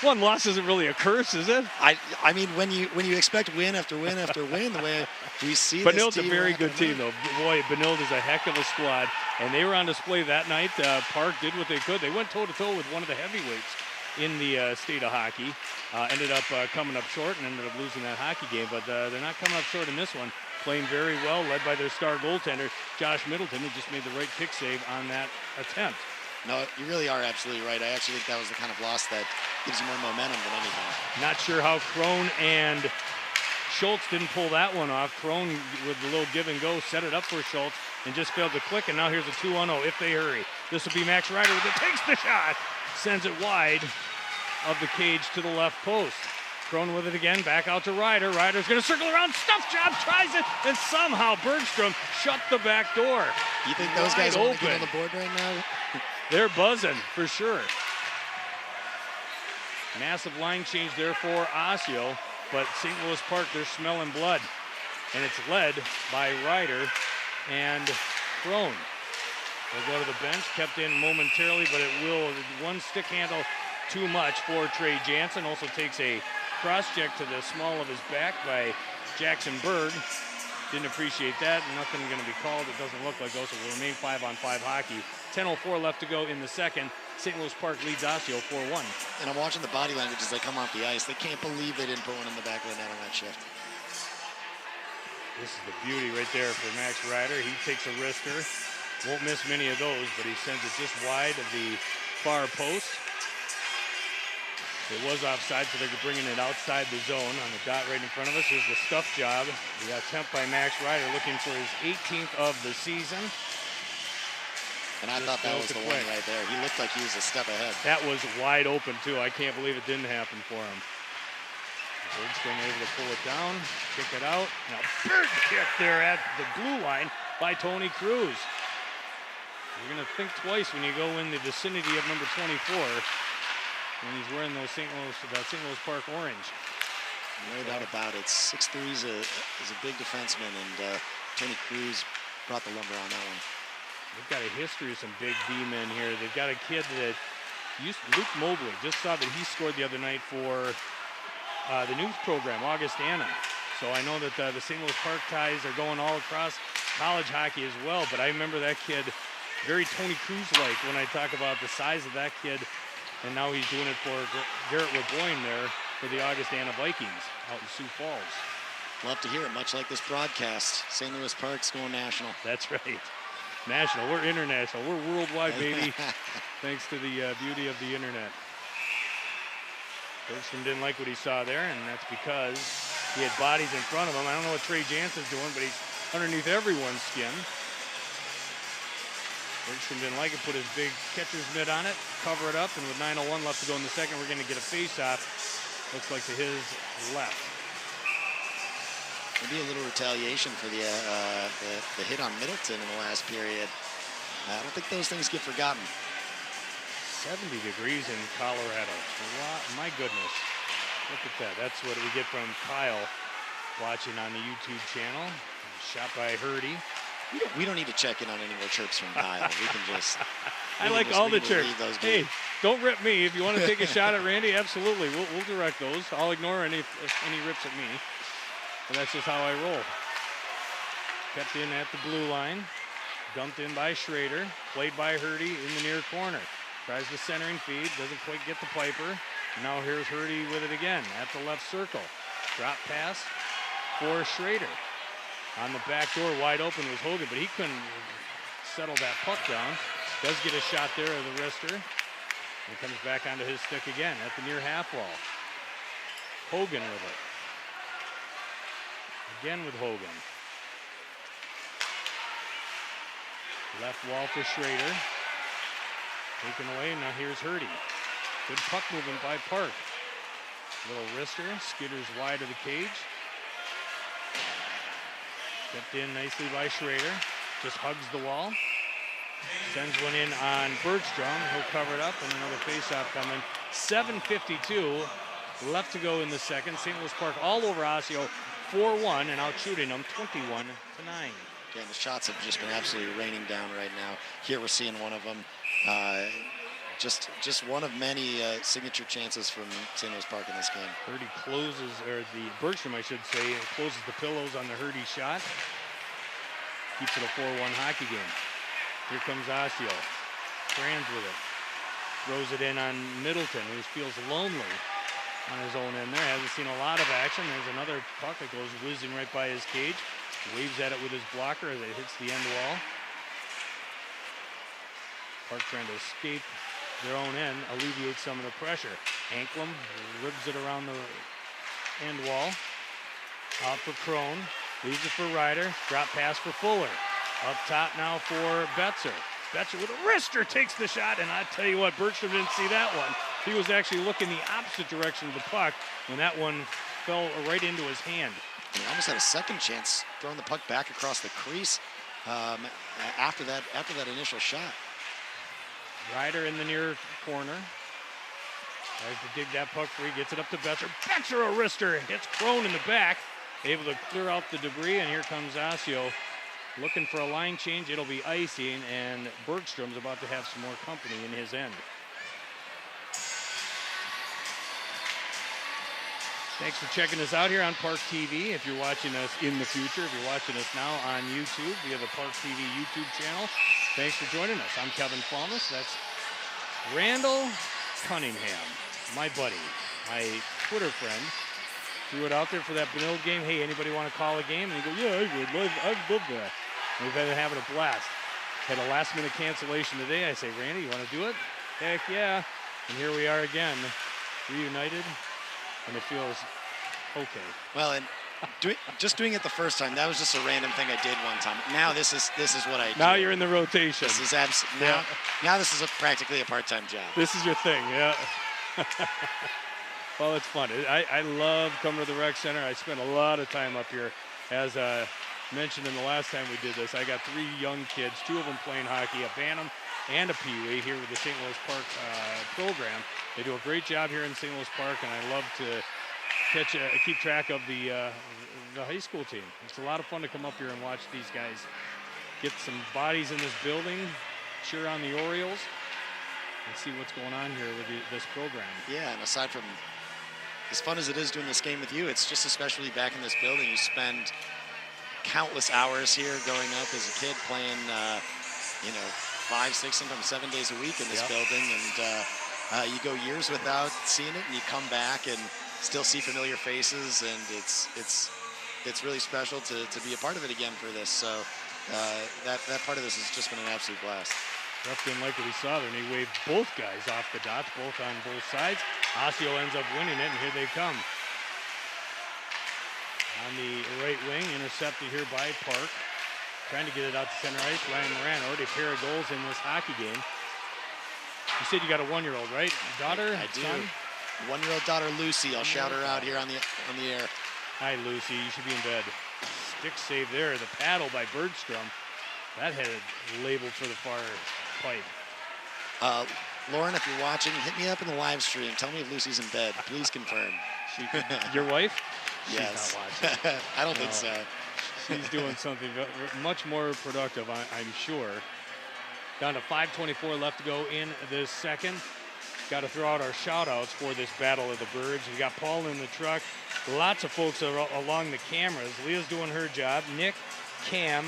One loss isn't really a curse, is it? I mean, when you expect win after win after win, the way we see this Benilde's team a very good team, though. Boy, Benilde is a heck of a squad, and they were on display that night. Park did what they could. They went toe-to-toe with one of the heavyweights in the state of hockey. Ended up coming up short and ended up losing that hockey game, but they're not coming up short in this one. Playing very well, led by their star goaltender, Josh Middleton, who just made the right kick save on that attempt. No, you really are absolutely right. I actually think that was the kind of loss that gives you more momentum than anything. Not sure how Crone and Schultz didn't pull that one off. Crone, with a little give and go, set it up for Schultz and just failed to click, and now here's a 2-1-0 if they hurry. This will be Max Ryder with it, takes the shot, sends it wide of the cage to the left post. Crone with it again, back out to Ryder. Ryder's going to circle around, stuff job, tries it, and somehow Bergstrom shut the back door. You think those guys want to get on the board right now? They're buzzing, for sure. Massive line change there for Osseo, but St. Louis Park, they're smelling blood. And it's led by Ryder and Crone. They'll go to the bench, kept in momentarily, but it will, one stick handle too much for Trey Jansen. Also takes a cross-check to the small of his back by Jackson Berg. Didn't appreciate that. Nothing going to be called. It doesn't look like those. So we'll remain 5-on-5 hockey. 10:04 left to go in the second. St. Louis Park leads Osseo 4-1. And I'm watching the body language as they come off the ice. They can't believe they didn't put one in the back of the net on that shift. This is the beauty right there for Max Ryder. He takes a wrister. Won't miss many of those, but he sends it just wide of the far post. It was offside, so they're bringing it outside the zone on the dot right in front of us. Here's the stuff job. The attempt by Max Ryder looking for his 18th of the season. And I thought that was the one right there. He looked like he was a step ahead. That was wide open, too. I can't believe it didn't happen for him. Bergstrom able to pull it down, kick it out. Now, big kick there at the blue line by Tony Cruz. You're going to think twice when you go in the vicinity of number 24 when he's wearing those St. Louis Park orange. No doubt about it. 6'3" is a big defenseman, and Tony Cruz brought the lumber on that one. They've got a history of some big D-men here. They've got a kid that Luke Mobley, just saw that he scored the other night for the news program, Augustana. So I know that the St. Louis Park ties are going all across college hockey as well, but I remember that kid very Tony Cruz-like when I talk about the size of that kid, and now he's doing it for Garrett LeBoyne there for the Augustana Vikings out in Sioux Falls. Love to hear it, much like this broadcast. St. Louis Park's going national. That's right. National, we're international, we're worldwide, baby. Thanks to the beauty of the internet. Bergstrom didn't like what he saw there, and that's because he had bodies in front of him. I don't know what Trey Jansen's doing, but he's underneath everyone's skin. Bergstrom didn't like it, put his big catcher's mitt on it, cover it up, and with 9:01 left to go in the second, we're going to get a face-off. Looks like to his left. Maybe a little retaliation for the hit on Middleton in the last period. I don't think those things get forgotten. 70 degrees in Colorado. My goodness. Look at that. That's what we get from Kyle watching on the YouTube channel. Shot by Hurdy. We don't need to check in on any more chirps from Kyle. We can just. I like all the chirps. Hey, don't rip me. If you want to take a shot at Randy, absolutely. We'll direct those. I'll ignore any rips at me. But that's just how I roll. Kept in at the blue line. Dumped in by Schrader. Played by Hurdy in the near corner. Tries the centering feed. Doesn't quite get the Piper. Now here's Hurdy with it again at the left circle. Drop pass for Schrader. On the back door, wide open was Hogan, but he couldn't settle that puck down. Does get a shot there of the wrister. And comes back onto his stick again at the near half wall. Hogan with it. Again with Hogan. Left wall for Schrader. Taken away, now here's Hurdy. Good puck movement by Park. Little wrister, skitters wide of the cage. Kept in nicely by Schrader. Just hugs the wall. Sends one in on Bergstrom. He'll cover it up, and another faceoff coming. 7:52 left to go in the second. St. Louis Park all over Osseo, 4-1, and out shooting them 21-9. Again, the shots have just been absolutely raining down right now. Here we're seeing one of them. Just one of many signature chances from St. Louis Park in this game. Hurdy closes, or the Bergstrom, I should say, closes the pillows on the Hurdy shot. Keeps it a 4-1 hockey game. Here comes Osseo. Strands with it. Throws it in on Middleton, who feels lonely on his own end there. Hasn't seen a lot of action. There's another puck that goes whizzing right by his cage. Waves at it with his blocker as it hits the end wall. Park trying to escape their own end, alleviate some of the pressure. Anklem ribs it around the end wall. Out for Crone. Leaves it for Ryder. Drop pass for Fuller. Up top now for Betzer. Betzer with a wrister takes the shot, and I tell you what, Bergstrom didn't see that one. He was actually looking the opposite direction of the puck when that one fell right into his hand. He almost had a second chance throwing the puck back across the crease after that initial shot. Ryder in the near corner. Tries to dig that puck free, gets it up to Betzer. Betzer a wrister, hits Crone in the back. Able to clear out the debris, and here comes Osseo looking for a line change. It'll be icing, and Bergstrom's about to have some more company in his end. Thanks for checking us out here on ParkTV. If you're watching us in the future, if you're watching us now on YouTube via the ParkTV YouTube channel, thanks for joining us. I'm Kevin Falness. That's Randy Cunningham, my buddy, my Twitter friend. Threw it out there for that Benilde game. Hey, anybody want to call a game? And he goes, yeah, I would. I'd love that. And we've been having a blast. Had a last-minute cancellation today. I say, Randy, you want to do it? Heck yeah. And here we are again, reunited, and it feels okay. Well, and just doing it the first time, that was just a random thing I did one time. Now this is what I do. Now you're in the rotation. This is now this is practically a part-time job. This is your thing, yeah. Well, it's fun. I love coming to the rec center. I spend a lot of time up here. As mentioned in the last time we did this, I got 3 young kids, 2 of them playing hockey, a Bantam and a Pee Wee here with the St. Louis Park program. They do a great job here in St. Louis Park, and I love to keep track of the high school team. It's a lot of fun to come up here and watch these guys get some bodies in this building, cheer on the Orioles, and see what's going on here with this program. Yeah, and aside from as fun as it is doing this game with you, it's just especially back in this building. You spend countless hours here growing up as a kid playing, 5, 6, sometimes 7 days a week in this building, and you go years without seeing it, and you come back and still see familiar faces, and it's really special to be a part of it again for this. So that part of this has just been an absolute blast. Ref didn't like what he saw there, and he waved both guys off the dots, both on both sides. Osseo ends up winning it, and here they come. On the right wing, intercepted here by Park. Trying to get it out to center ice. Ryan Moran, already a pair of goals in this hockey game. You said you got a 1-year-old, right? Daughter? I do. Son? 1-year-old daughter, Lucy. I'll shout her out here on the air. Hi, Lucy. You should be in bed. Stick save there. The paddle by Bergstrom. That had it labeled for the far pipe. Lauren, if you're watching, hit me up in the live stream. Tell me if Lucy's in bed. Please confirm. Your wife? Yes. She's not watching. I don't think so. She's doing something much more productive, I'm sure. Down to 5:24 left to go in this second. Got to throw out our shout-outs for this Battle of the Birds. We got Paul in the truck. Lots of folks along the cameras. Leah's doing her job. Nick, Cam,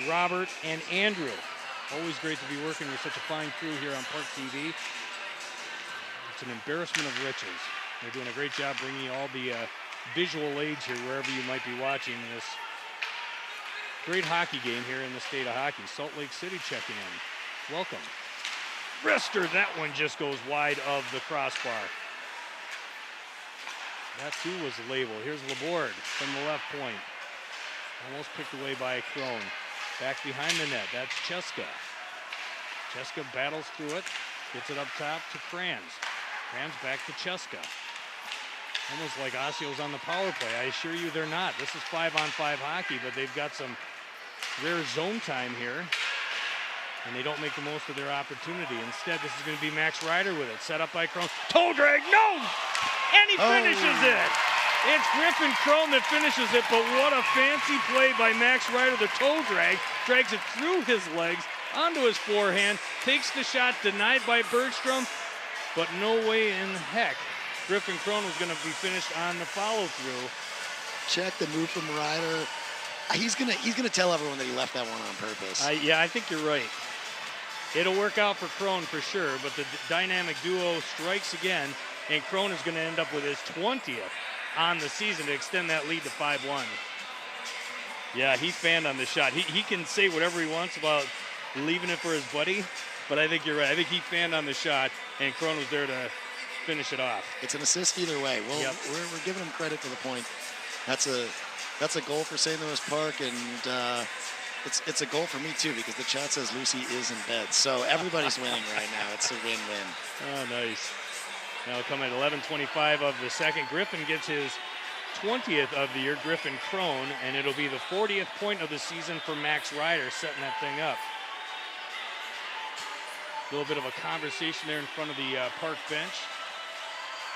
Robert, and Andrew. Always great to be working with such a fine crew here on ParkTV. It's an embarrassment of riches. They're doing a great job bringing you all the visual aids here wherever you might be watching this great hockey game here in the state of hockey. Salt Lake City checking in. Welcome. Wrister, that one just goes wide of the crossbar. That too was labeled. Here's Laborde from the left point. Almost picked away by Crone. Back behind the net, that's Cheska. Cheska battles through it, gets it up top to Kranz. Kranz back to Cheska. Almost like Osseo's on the power play. I assure you they're not. This is 5-on-5 hockey, but they've got some rare zone time here, and they don't make the most of their opportunity. Instead, this is going to be Max Ryder with it. Set up by Crone. Toe drag, no! And he finishes it! It's Griffin Crone that finishes it, but what a fancy play by Max Ryder. The toe drag, drags it through his legs, onto his forehand, takes the shot, denied by Bergstrom, but no way in heck Griffin Crone was going to be finished on the follow-through. Check the move from Ryder. He's gonna tell everyone that he left that one on purpose. Yeah, I think you're right. It'll work out for Crone for sure, but the dynamic duo strikes again, and Crone is going to end up with his 20th on the season to extend that lead to 5-1. Yeah, he fanned on the shot. He can say whatever he wants about leaving it for his buddy, but I think you're right. I think he fanned on the shot, and Crone was there to finish it off. It's an assist either way. Well, we're giving him credit for the point. That's a goal for St. Louis Park, and it's a goal for me too, because the chat says Lucy is in bed. So everybody's winning right now. It's a win-win. Oh, nice. Now coming at 11:25 of the second, Griffin gets his 20th of the year, Griffin Crone, and it'll be the 40th point of the season for Max Ryder, setting that thing up. A little bit of a conversation there in front of the Park bench.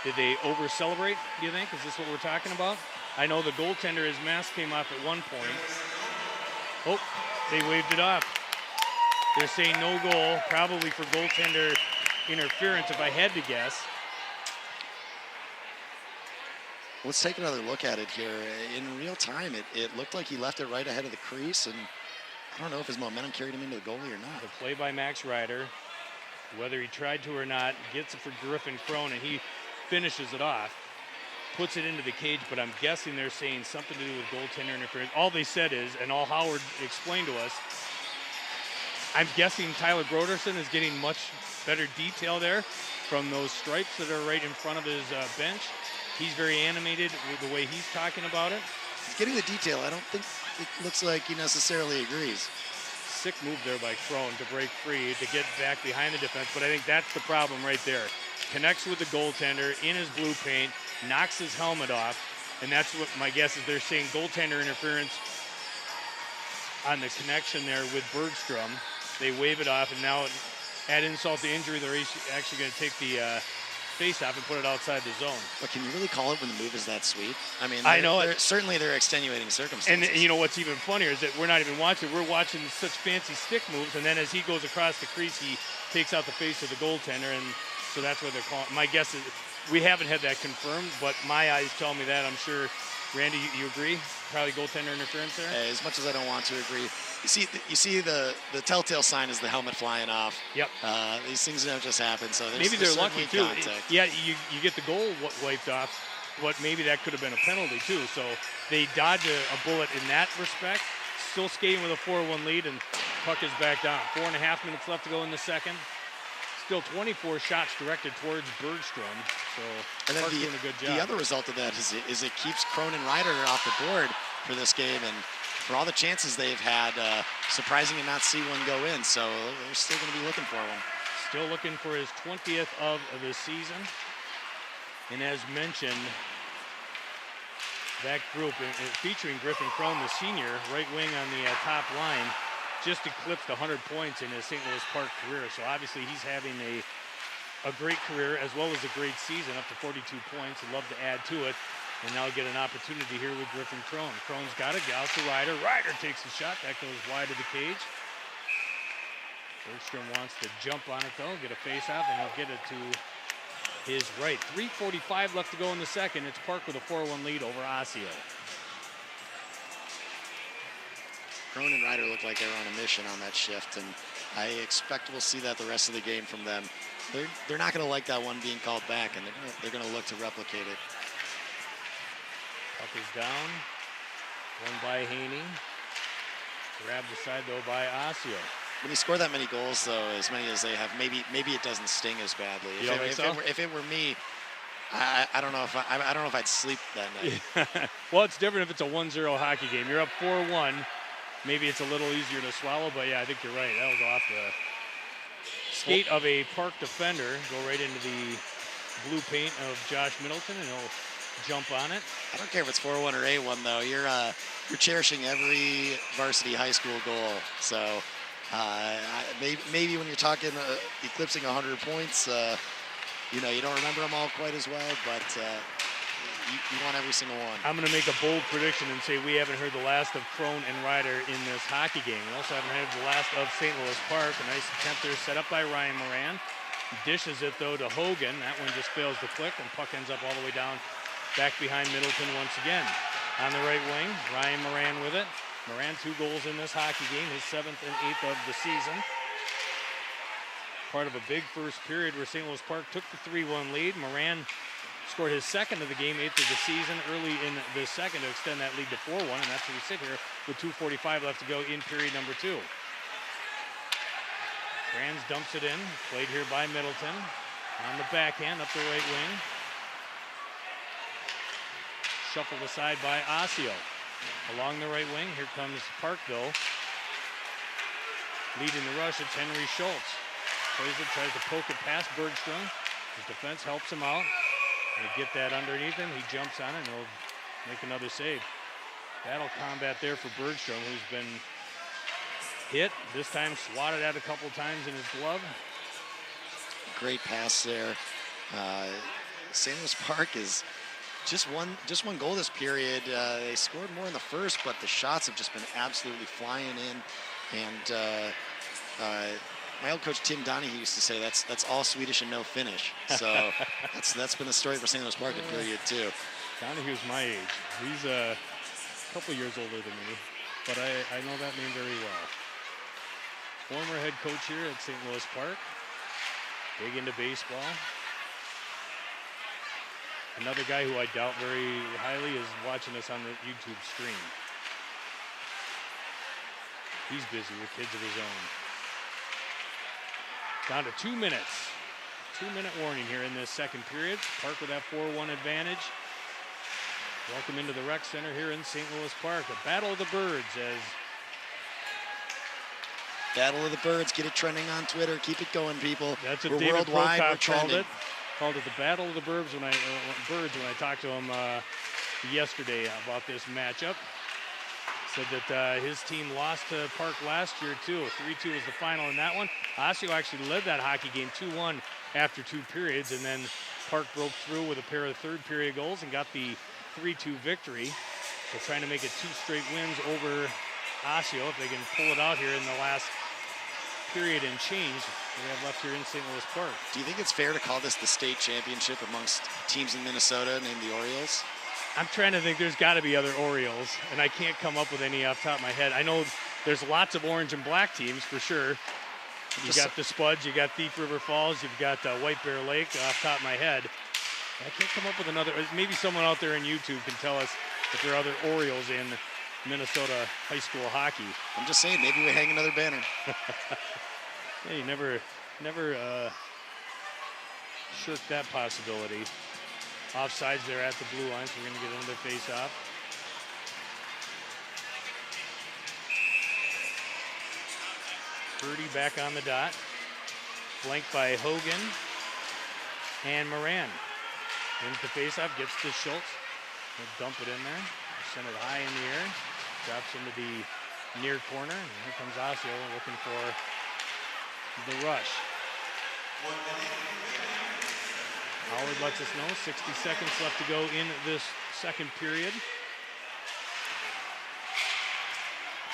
Did they over-celebrate, do you think? Is this what we're talking about? I know the goaltender, his mask came off at one point. Oh, they waved it off. They're saying no goal, probably for goaltender interference, if I had to guess. Let's take another look at it here. In real time, it looked like he left it right ahead of the crease, and I don't know if his momentum carried him into the goalie or not. The play by Max Ryder, whether he tried to or not, gets it for Griffin Crone, and he finishes it off. Puts it into the cage, but I'm guessing they're saying something to do with goaltender interference. All they said is, and all Howard explained to us, I'm guessing Tyler Broderson is getting much better detail there from those stripes that are right in front of his bench. He's very animated with the way he's talking about it. He's getting the detail. I don't think it looks like he necessarily agrees. Sick move there by Crone to break free, to get back behind the defense, but I think that's the problem right there. Connects with the goaltender in his blue paint, knocks his helmet off, and that's what my guess is. They're saying goaltender interference on the connection there with Bergstrom. They wave it off, and now add insult to injury, they're actually going to take the face-off and put it outside the zone. But can you really call it when the move is that sweet? I mean, I know certainly they're extenuating circumstances. And you know what's even funnier is that we're not even watching. We're watching such fancy stick moves, and then as he goes across the crease, he takes out the face of the goaltender, and so that's what they're calling. My guess is we haven't had that confirmed, but my eyes tell me that. I'm sure, Randy, you agree? Probably goaltender interference there? As much as I don't want to agree. You see the telltale sign is the helmet flying off. Yep. These things don't just happen, so maybe they're lucky too. Contact. Yeah, you get the goal wiped off, but maybe that could have been a penalty too. So they dodge a bullet in that respect. Still skating with a 4-1 lead, and puck is back down. 4.5 minutes left to go in the second. Still 24 shots directed towards Bergstrom. So and then Park's doing a good job. The other result of that is it keeps Crone and Ryder off the board for this game, and for all the chances they've had, surprising to not see one go in. So they're still going to be looking for one. Still looking for his 20th of the season. And as mentioned, that group featuring Griffin Crone, the senior, right wing on the top line, just eclipsed 100 points in his St. Louis Park career. So obviously he's having a great career as well as a great season, up to 42 points. He'd love to add to it. And now get an opportunity here with Griffin Crone. Crone's got it, out to Ryder. Ryder takes the shot. That goes wide of the cage. Bergstrom wants to jump on it, though, get a face-off, and he'll get it to his right. 3:45 left to go in the second. It's Park with a 4-1 lead over Osseo. Crone and Ryder look like they're on a mission on that shift, and I expect we'll see that the rest of the game from them. They're not going to like that one being called back, and they're going to look to replicate it. Puck is down. One by Haney. Grabbed aside, though, by Osseo. When you score that many goals, though, as many as they have, maybe it doesn't sting as badly. If it were me, I don't know if I don't know if I'd sleep that night. Well, it's different if it's a 1-0 hockey game. You're up 4-1. Maybe it's a little easier to swallow, but yeah, I think you're right. That'll go off the skate of a Park defender, go right into the blue paint of Josh Middleton, and he'll jump on it. I don't care if it's 4-1 or A-1, though. You're cherishing every varsity high school goal. So maybe when you're talking eclipsing 100 points, you don't remember them all quite as well, but you want every single one. I'm going to make a bold prediction and say we haven't heard the last of Crone and Ryder in this hockey game. We also haven't heard the last of St. Louis Park. A nice attempt there set up by Ryan Moran. Dishes it, though, to Hogan. That one just fails to click, and puck ends up all the way down back behind Middleton once again. On the right wing, Ryan Moran with it. Moran 2 goals in this hockey game, his 7th and 8th of the season. Part of a big first period where St. Louis Park took the 3-1 lead. Moran scored his 2nd of the game, 8th of the season, early in the second to extend that lead to 4-1, and that's where we sit here with 2:45 left to go in period number 2. Franz dumps it in, played here by Middleton. On the backhand, up the right wing. Shuffled aside by Osseo. Along the right wing, here comes Parkville. Leading the rush, it's Henry Schultz. Plays it, tries to poke it past Bergstrom. His defense helps him out. They get that underneath him. He jumps on it, and he'll make another save. Battle combat there for Bergstrom, who's been hit. This time swatted at a couple times in his glove. Great pass there. St. Louis Park is just one goal this period. They scored more in the first, but the shots have just been absolutely flying in. And my old coach Tim Donahue used to say that's all Swedish and no finish. So that's been the story for St. Louis Park in period 2. Donahue's my age. He's a couple years older than me, but I know that name very well. Former head coach here at St. Louis Park. Big into baseball. Another guy who I doubt very highly is watching us on the YouTube stream. He's busy with kids of his own. Down to 2 minutes. 2-minute warning here in this second period. Park with that 4-1 advantage. Welcome into the rec center here in St. Louis Park. A battle of the birds as Battle of the Birds. Get it trending on Twitter. Keep it going, people. that's what We're David worldwide. We're Prokop called trending. it. Called it the Battle of the Birds when I talked to him yesterday about this matchup. Said that his team lost to Park last year too. 3-2 was the final in that one. Osseo actually led that hockey game 2-1 after 2 periods, and then Park broke through with a pair of third period goals and got the 3-2 victory. So trying to make it 2 straight wins over Osseo if they can pull it out here in the last period and change we have left here in St. Louis Park. Do you think it's fair to call this the state championship amongst teams in Minnesota named the Orioles? I'm trying to think. There's got to be other Orioles, and I can't come up with any off the top of my head. I know there's lots of orange and black teams for sure. You got the Spuds, you got Thief River Falls, you've got White Bear Lake off the top of my head. I can't come up with another. Maybe someone out there on YouTube can tell us if there are other Orioles in Minnesota high school hockey. I'm just saying, maybe we hang another banner. Yeah, you never shirk that possibility. Offsides there at the blue line, so we're going to get another face-off. Purdy back on the dot. Flanked by Hogan and Moran. Wins the face-off, gets to Schultz. He'll dump it in there. Send it high in the air. Drops into the near corner. And here comes Osseo looking for the rush. Howard lets us know 60 seconds left to go in this second period.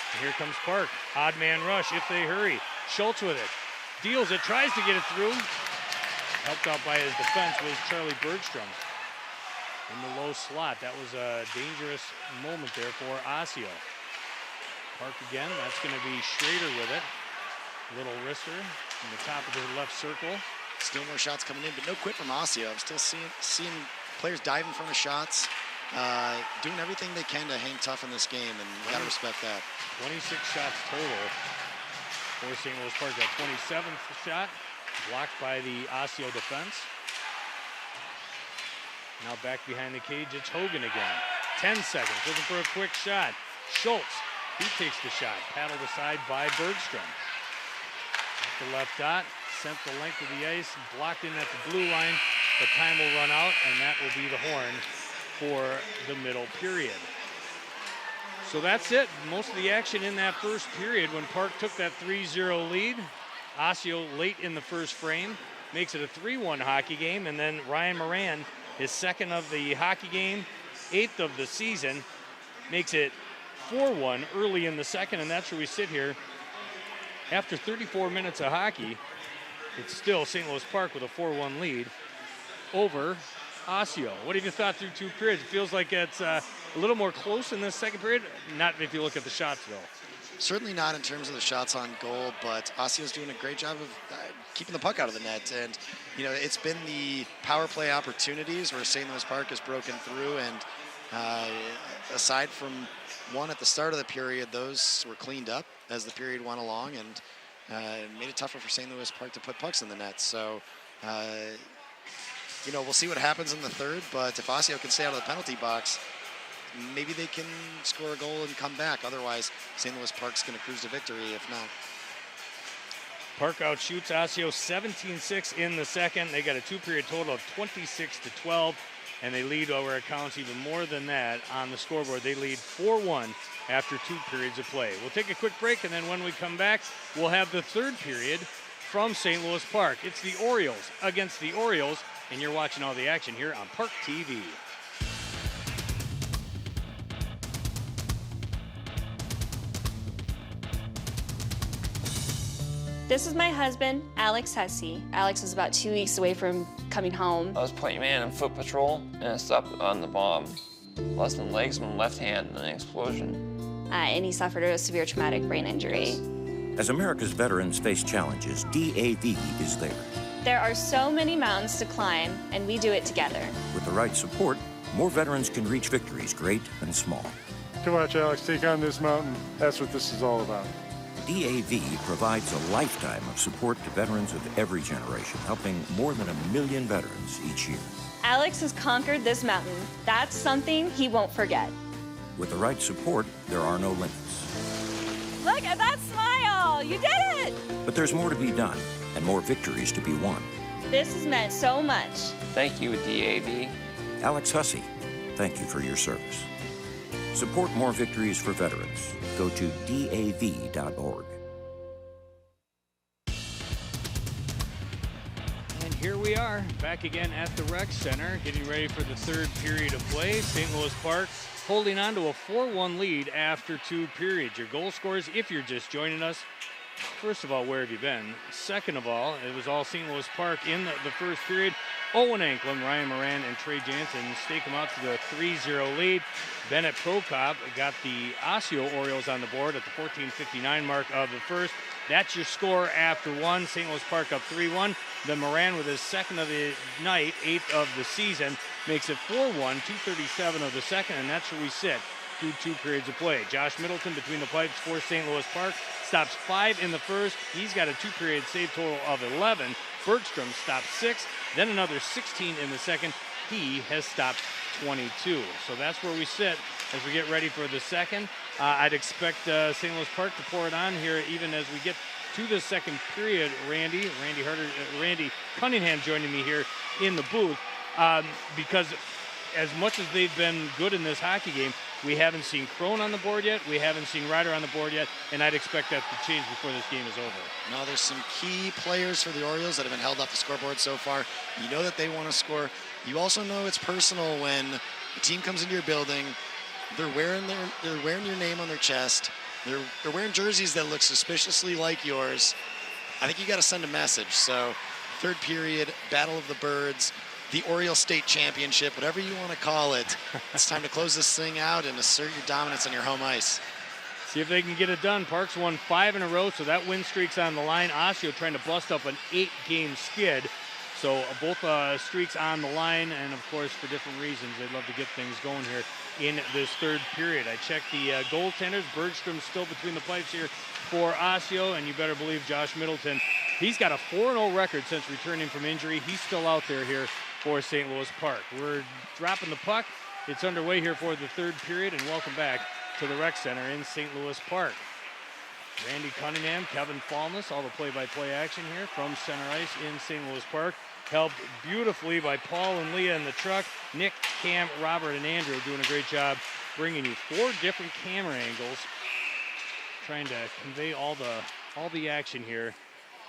And here comes Park. Odd man rush if they hurry. Schultz with it. Deals it, tries to get it through. Helped out by his defense was Charlie Bergstrom in the low slot. That was a dangerous moment there for Osseo. Park again, that's going to be Schrader with it. Little wrister in the top of the left circle. Still more shots coming in, but no quit from Osseo. I'm still seeing players dive in front of shots, doing everything they can to hang tough in this game, and you got to respect that. 26 shots total for St. Louis Park. That 27th shot blocked by the Osseo defense. Now back behind the cage, it's Hogan again. 10 seconds, looking for a quick shot. Schultz, he takes the shot. Paddled aside by Bergstrom. At the left dot, sent the length of the ice, blocked in at the blue line. The time will run out, and that will be the horn for the middle period. So that's it. Most of the action in that first period when Park took that 3-0 lead. Osseo late in the first frame makes it a 3-1 hockey game, and then Ryan Moran, his second of the hockey game, 8th of the season, makes it 4-1 early in the second, and that's where we sit here. After 34 minutes of hockey, it's still St. Louis Park with a 4-1 lead over Osseo. What have you thought through 2 periods? It feels like it's a little more close in this second period. Not if you look at the shots, though. Certainly not in terms of the shots on goal, but Osseo's doing a great job of keeping the puck out of the net. And, you know, it's been the power play opportunities where St. Louis Park has broken through. And aside from one at the start of the period, those were cleaned up as the period went along, and made it tougher for St. Louis Park to put pucks in the net. So, you know, we'll see what happens in the third, but if Osseo can stay out of the penalty box, maybe they can score a goal and come back. Otherwise, St. Louis Park's going to cruise to victory if not. Park outshoots Osseo 17-6 in the second. They got a 2-period total of 26-12, and they lead over accounts even more than that on the scoreboard. They lead 4-1 after 2 periods of play. We'll take a quick break, and then when we come back, we'll have the third period from St. Louis Park. It's the Orioles against the Orioles, and you're watching all the action here on ParkTV. This is my husband, Alex Hesse. Alex was about 2 weeks away from coming home. I was point man in foot patrol, and I stopped on the bomb. Lost my legs and my left hand in an explosion. And he suffered a severe traumatic brain injury. As America's veterans face challenges, DAV is there. There are so many mountains to climb, and we do it together. With the right support, more veterans can reach victories, great and small. To watch Alex take on this mountain, that's what this is all about. DAV provides a lifetime of support to veterans of every generation, helping more than 1 million veterans each year. Alex has conquered this mountain. That's something he won't forget. With the right support, there are no limits. Look at that smile! You did it! But there's more to be done and more victories to be won. This has meant so much. Thank you, DAV. Alex Hussey, thank you for your service. Support more victories for veterans. Go to DAV.org. And here we are, back again at the Rec Center, getting ready for the third period of play. St. Louis Park holding on to a 4-1 lead after 2 periods. Your goal scorers, if you're just joining us, first of all, where have you been? Second of all, it was all St. Louis Park in the first period. Owen Anklem, Ryan Moran, and Trey Jansen stake them out to the 3-0 lead. Bennett Prokop got the Osseo Orioles on the board at the 14:59 mark of the first. That's your score after 1. St. Louis Park up 3-1. Then Moran with his second of the night, 8th of the season, makes it 4-1, 2:37 of the second, and that's where we sit through 2 periods of play. Josh Middleton between the pipes for St. Louis Park stops 5 in the first. He's got a 2-period save total of 11. Bergstrom stops 6, then another 16 in the second. He has stopped 22. So that's where we sit as we get ready for the second. I'd expect St. Louis Park to pour it on here even as we get to the second period. Randy Cunningham joining me here in the booth because as much as they've been good in this hockey game, we haven't seen Crone on the board yet. We haven't seen Ryder on the board yet, and I'd expect that to change before this game is over. Now, there's some key players for the Orioles that have been held off the scoreboard so far. You know that they want to score. You also know it's personal when the team comes into your building. They're wearing your name on their chest. They're wearing jerseys that look suspiciously like yours. I think you got to send a message. So, third period, Battle of the Birds, the Oriole State Championship, whatever you want to call it. It's time to close this thing out and assert your dominance on your home ice. See if they can get it done. Parks won 5 in a row, so that win streak's on the line. Osseo trying to bust up an 8-game skid. So both streaks on the line, and of course, for different reasons, they'd love to get things going here in this third period. I checked the goaltenders. Bergstrom's still between the pipes here for Osseo, and you better believe Josh Middleton. He's got a 4-0 record since returning from injury. He's still out there here for St. Louis Park. We're dropping the puck. It's underway here for the third period, and welcome back to the Rec Center in St. Louis Park. Randy Cunningham, Kevin Falness, all the play-by-play action here from center ice in St. Louis Park. Helped beautifully by Paul and Leah in the truck. Nick, Cam, Robert, and Andrew doing a great job bringing you 4 different camera angles, trying to convey all the action here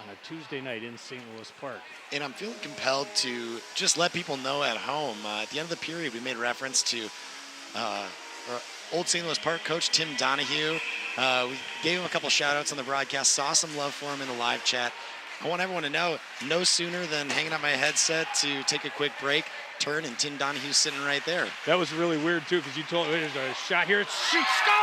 on a Tuesday night in St. Louis Park. And I'm feeling compelled to just let people know at home. At the end of the period, we made reference to our old St. Louis Park coach, Tim Donahue. We gave him a couple shout-outs on the broadcast, saw some love for him in the live chat. I want everyone to know, no sooner than hanging up my headset to take a quick break, turn, and Tim Donahue's sitting right there. That was really weird, too, because you told me there's a shot here. She scores!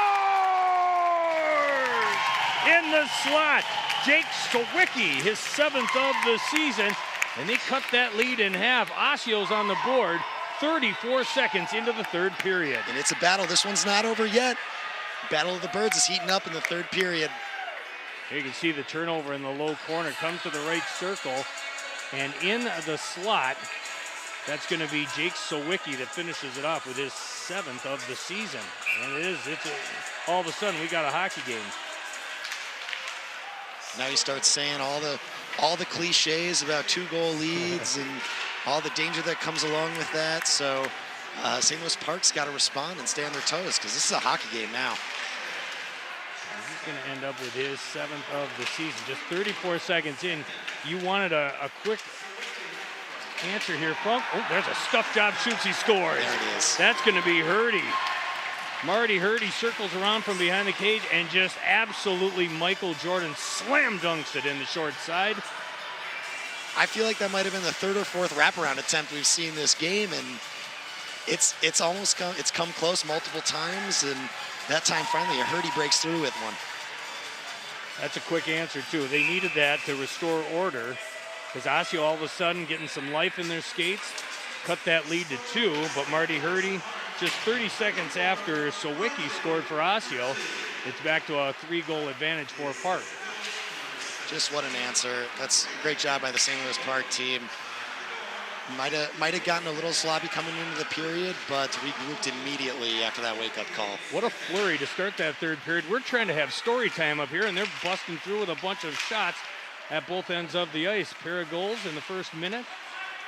In the slot, Jake Sawicki, his 7th of the season, and they cut that lead in half. Osseo's on the board, 34 seconds into the third period. And it's a battle. This one's not over yet. Battle of the Birds is heating up in the third period. Here you can see the turnover in the low corner, comes to the right circle, and in the slot, that's going to be Jake Sawicki that finishes it off with his 7th of the season. And all of a sudden, we got a hockey game. Now you start saying all the cliches about 2-goal leads and all the danger that comes along with that. So St. Louis Park's got to respond and stay on their toes because this is a hockey game now. He's going to end up with his 7th of the season. Just 34 seconds in. You wanted a quick answer here from, there's a stuff job, shoots, he scores. There it is. That's going to be Hurdy. Marty Hurdy circles around from behind the cage and just absolutely Michael Jordan slam dunks it in the short side. I feel like that might have been the 3rd or 4th wraparound attempt we've seen this game, and it's come close multiple times, and that time finally a Hurdy breaks through with one. That's a quick answer too. They needed that to restore order because Osseo all of a sudden getting some life in their skates, cut that lead to 2, but Marty Hurdy just 30 seconds after Sawicki scored for Osseo, it's back to a 3-goal advantage for Park. Just what an answer. That's a great job by the St. Louis Park team. Might have gotten a little sloppy coming into the period, but regrouped immediately after that wake-up call. What a flurry to start that third period. We're trying to have story time up here, and they're busting through with a bunch of shots at both ends of the ice. Pair of goals in the first minute.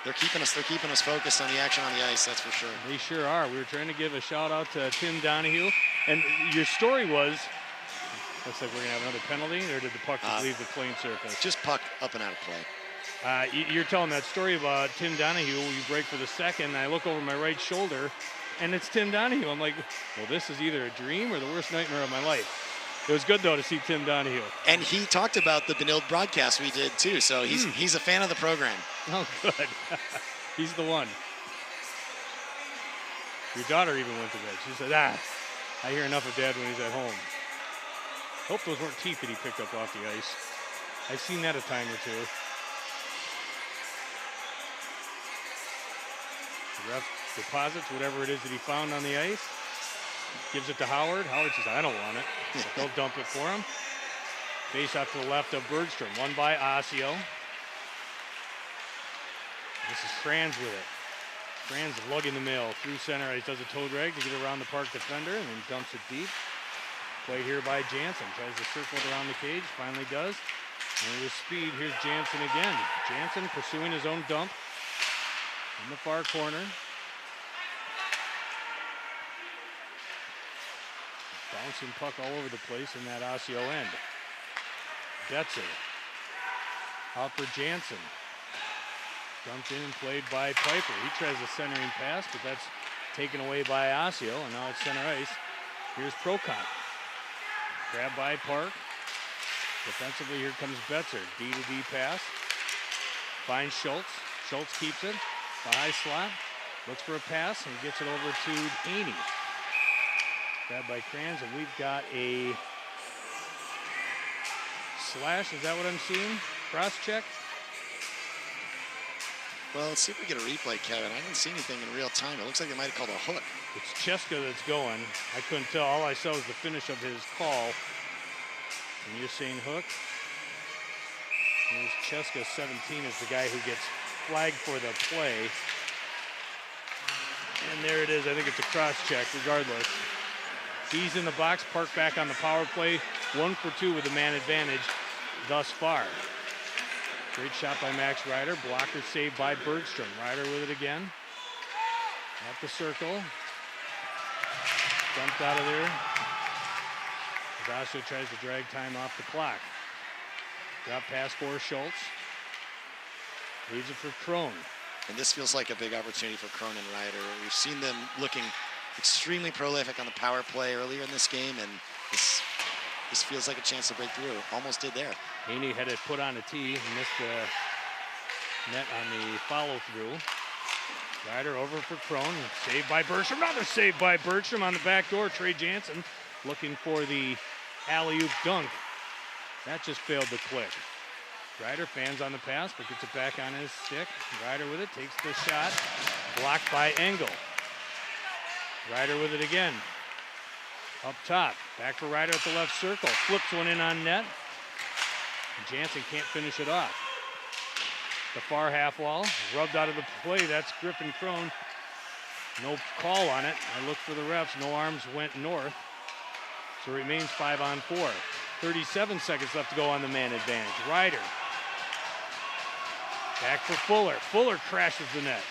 They're keeping us focused on the action on the ice, that's for sure. They sure are. We were trying to give a shout out to Tim Donahue. And your story was, looks like we're going to have another penalty, or did the puck just leave the playing surface? Just puck up and out of play. You're telling that story about Tim Donahue. You break for the second, and I look over my right shoulder, and it's Tim Donahue. I'm like, well, this is either a dream or the worst nightmare of my life. It was good, though, to see Tim Donahue. And he talked about the Benilde broadcast we did, too, so he's a fan of the program. Oh, good. He's the one. Your daughter even went to bed. She said, I hear enough of Dad when he's at home. Hope those weren't teeth that he picked up off the ice. I've seen that a time or two. The ref deposits whatever it is that he found on the ice. Gives it to Howard. Howard says, I don't want it. They'll dump it for him. Face off to the left of Bergstrom. Won by Osseo. This is Franz with it. Franz lugging the mail through center ice. Does a toe drag to get around the Park defender and then dumps it deep. Played here by Jansen. Tries to circle it around the cage. Finally does. And with speed, here's Jansen again. Jansen pursuing his own dump in the far corner. Bouncing puck all over the place in that Osseo end. Betzer. Out for Jansen. Dumped in and played by Piper. He tries a centering pass, but that's taken away by Osseo, and now it's center ice. Here's Procop. Grabbed by Park. Defensively, here comes Betzer. D-to-D pass. Finds Schultz. Schultz keeps it. The high slot. Looks for a pass and gets it over to Haney. Grabbed by Kranz, and we've got a slash. Is that what I'm seeing? Cross check? Well, let's see if we get a replay, Kevin. I didn't see anything in real time. It looks like they might have called a hook. It's Cheska that's going. I couldn't tell. All I saw was the finish of his call. And you're saying hook? Here's Cheska, 17, is the guy who gets flagged for the play. And there it is. I think it's a cross check, regardless. He's in the box. Park back on the power play. 1 for 2 with a man advantage thus far. Great shot by Max Ryder. Blocker saved by Bergstrom. Ryder with it again. At the circle. Dumped out of there. Osseo tries to drag time off the clock. Drop pass for Schultz. Leaves it for Krohn. And this feels like a big opportunity for Krohn and Ryder. We've seen them looking extremely prolific on the power play earlier in this game, and this feels like a chance to break through. Almost did there. Haney had it put on a tee, missed the net on the follow-through. Ryder over for Krohn, saved by Bergstrom. Another save by Bergstrom on the back door. Trey Jansen looking for the alley-oop dunk. That just failed to click. Ryder fans on the pass, but gets it back on his stick. Ryder with it, takes the shot. Blocked by Engel. Ryder with it again. Up top. Back for Ryder at the left circle. Flips one in on net. And Jansen can't finish it off. The far half wall. Rubbed out of the play. That's Griffin Krohn. No call on it. I looked for the refs. No arms went north. So it remains 5-on-4. 37 seconds left to go on the man advantage. Ryder. Back for Fuller. Fuller crashes the net.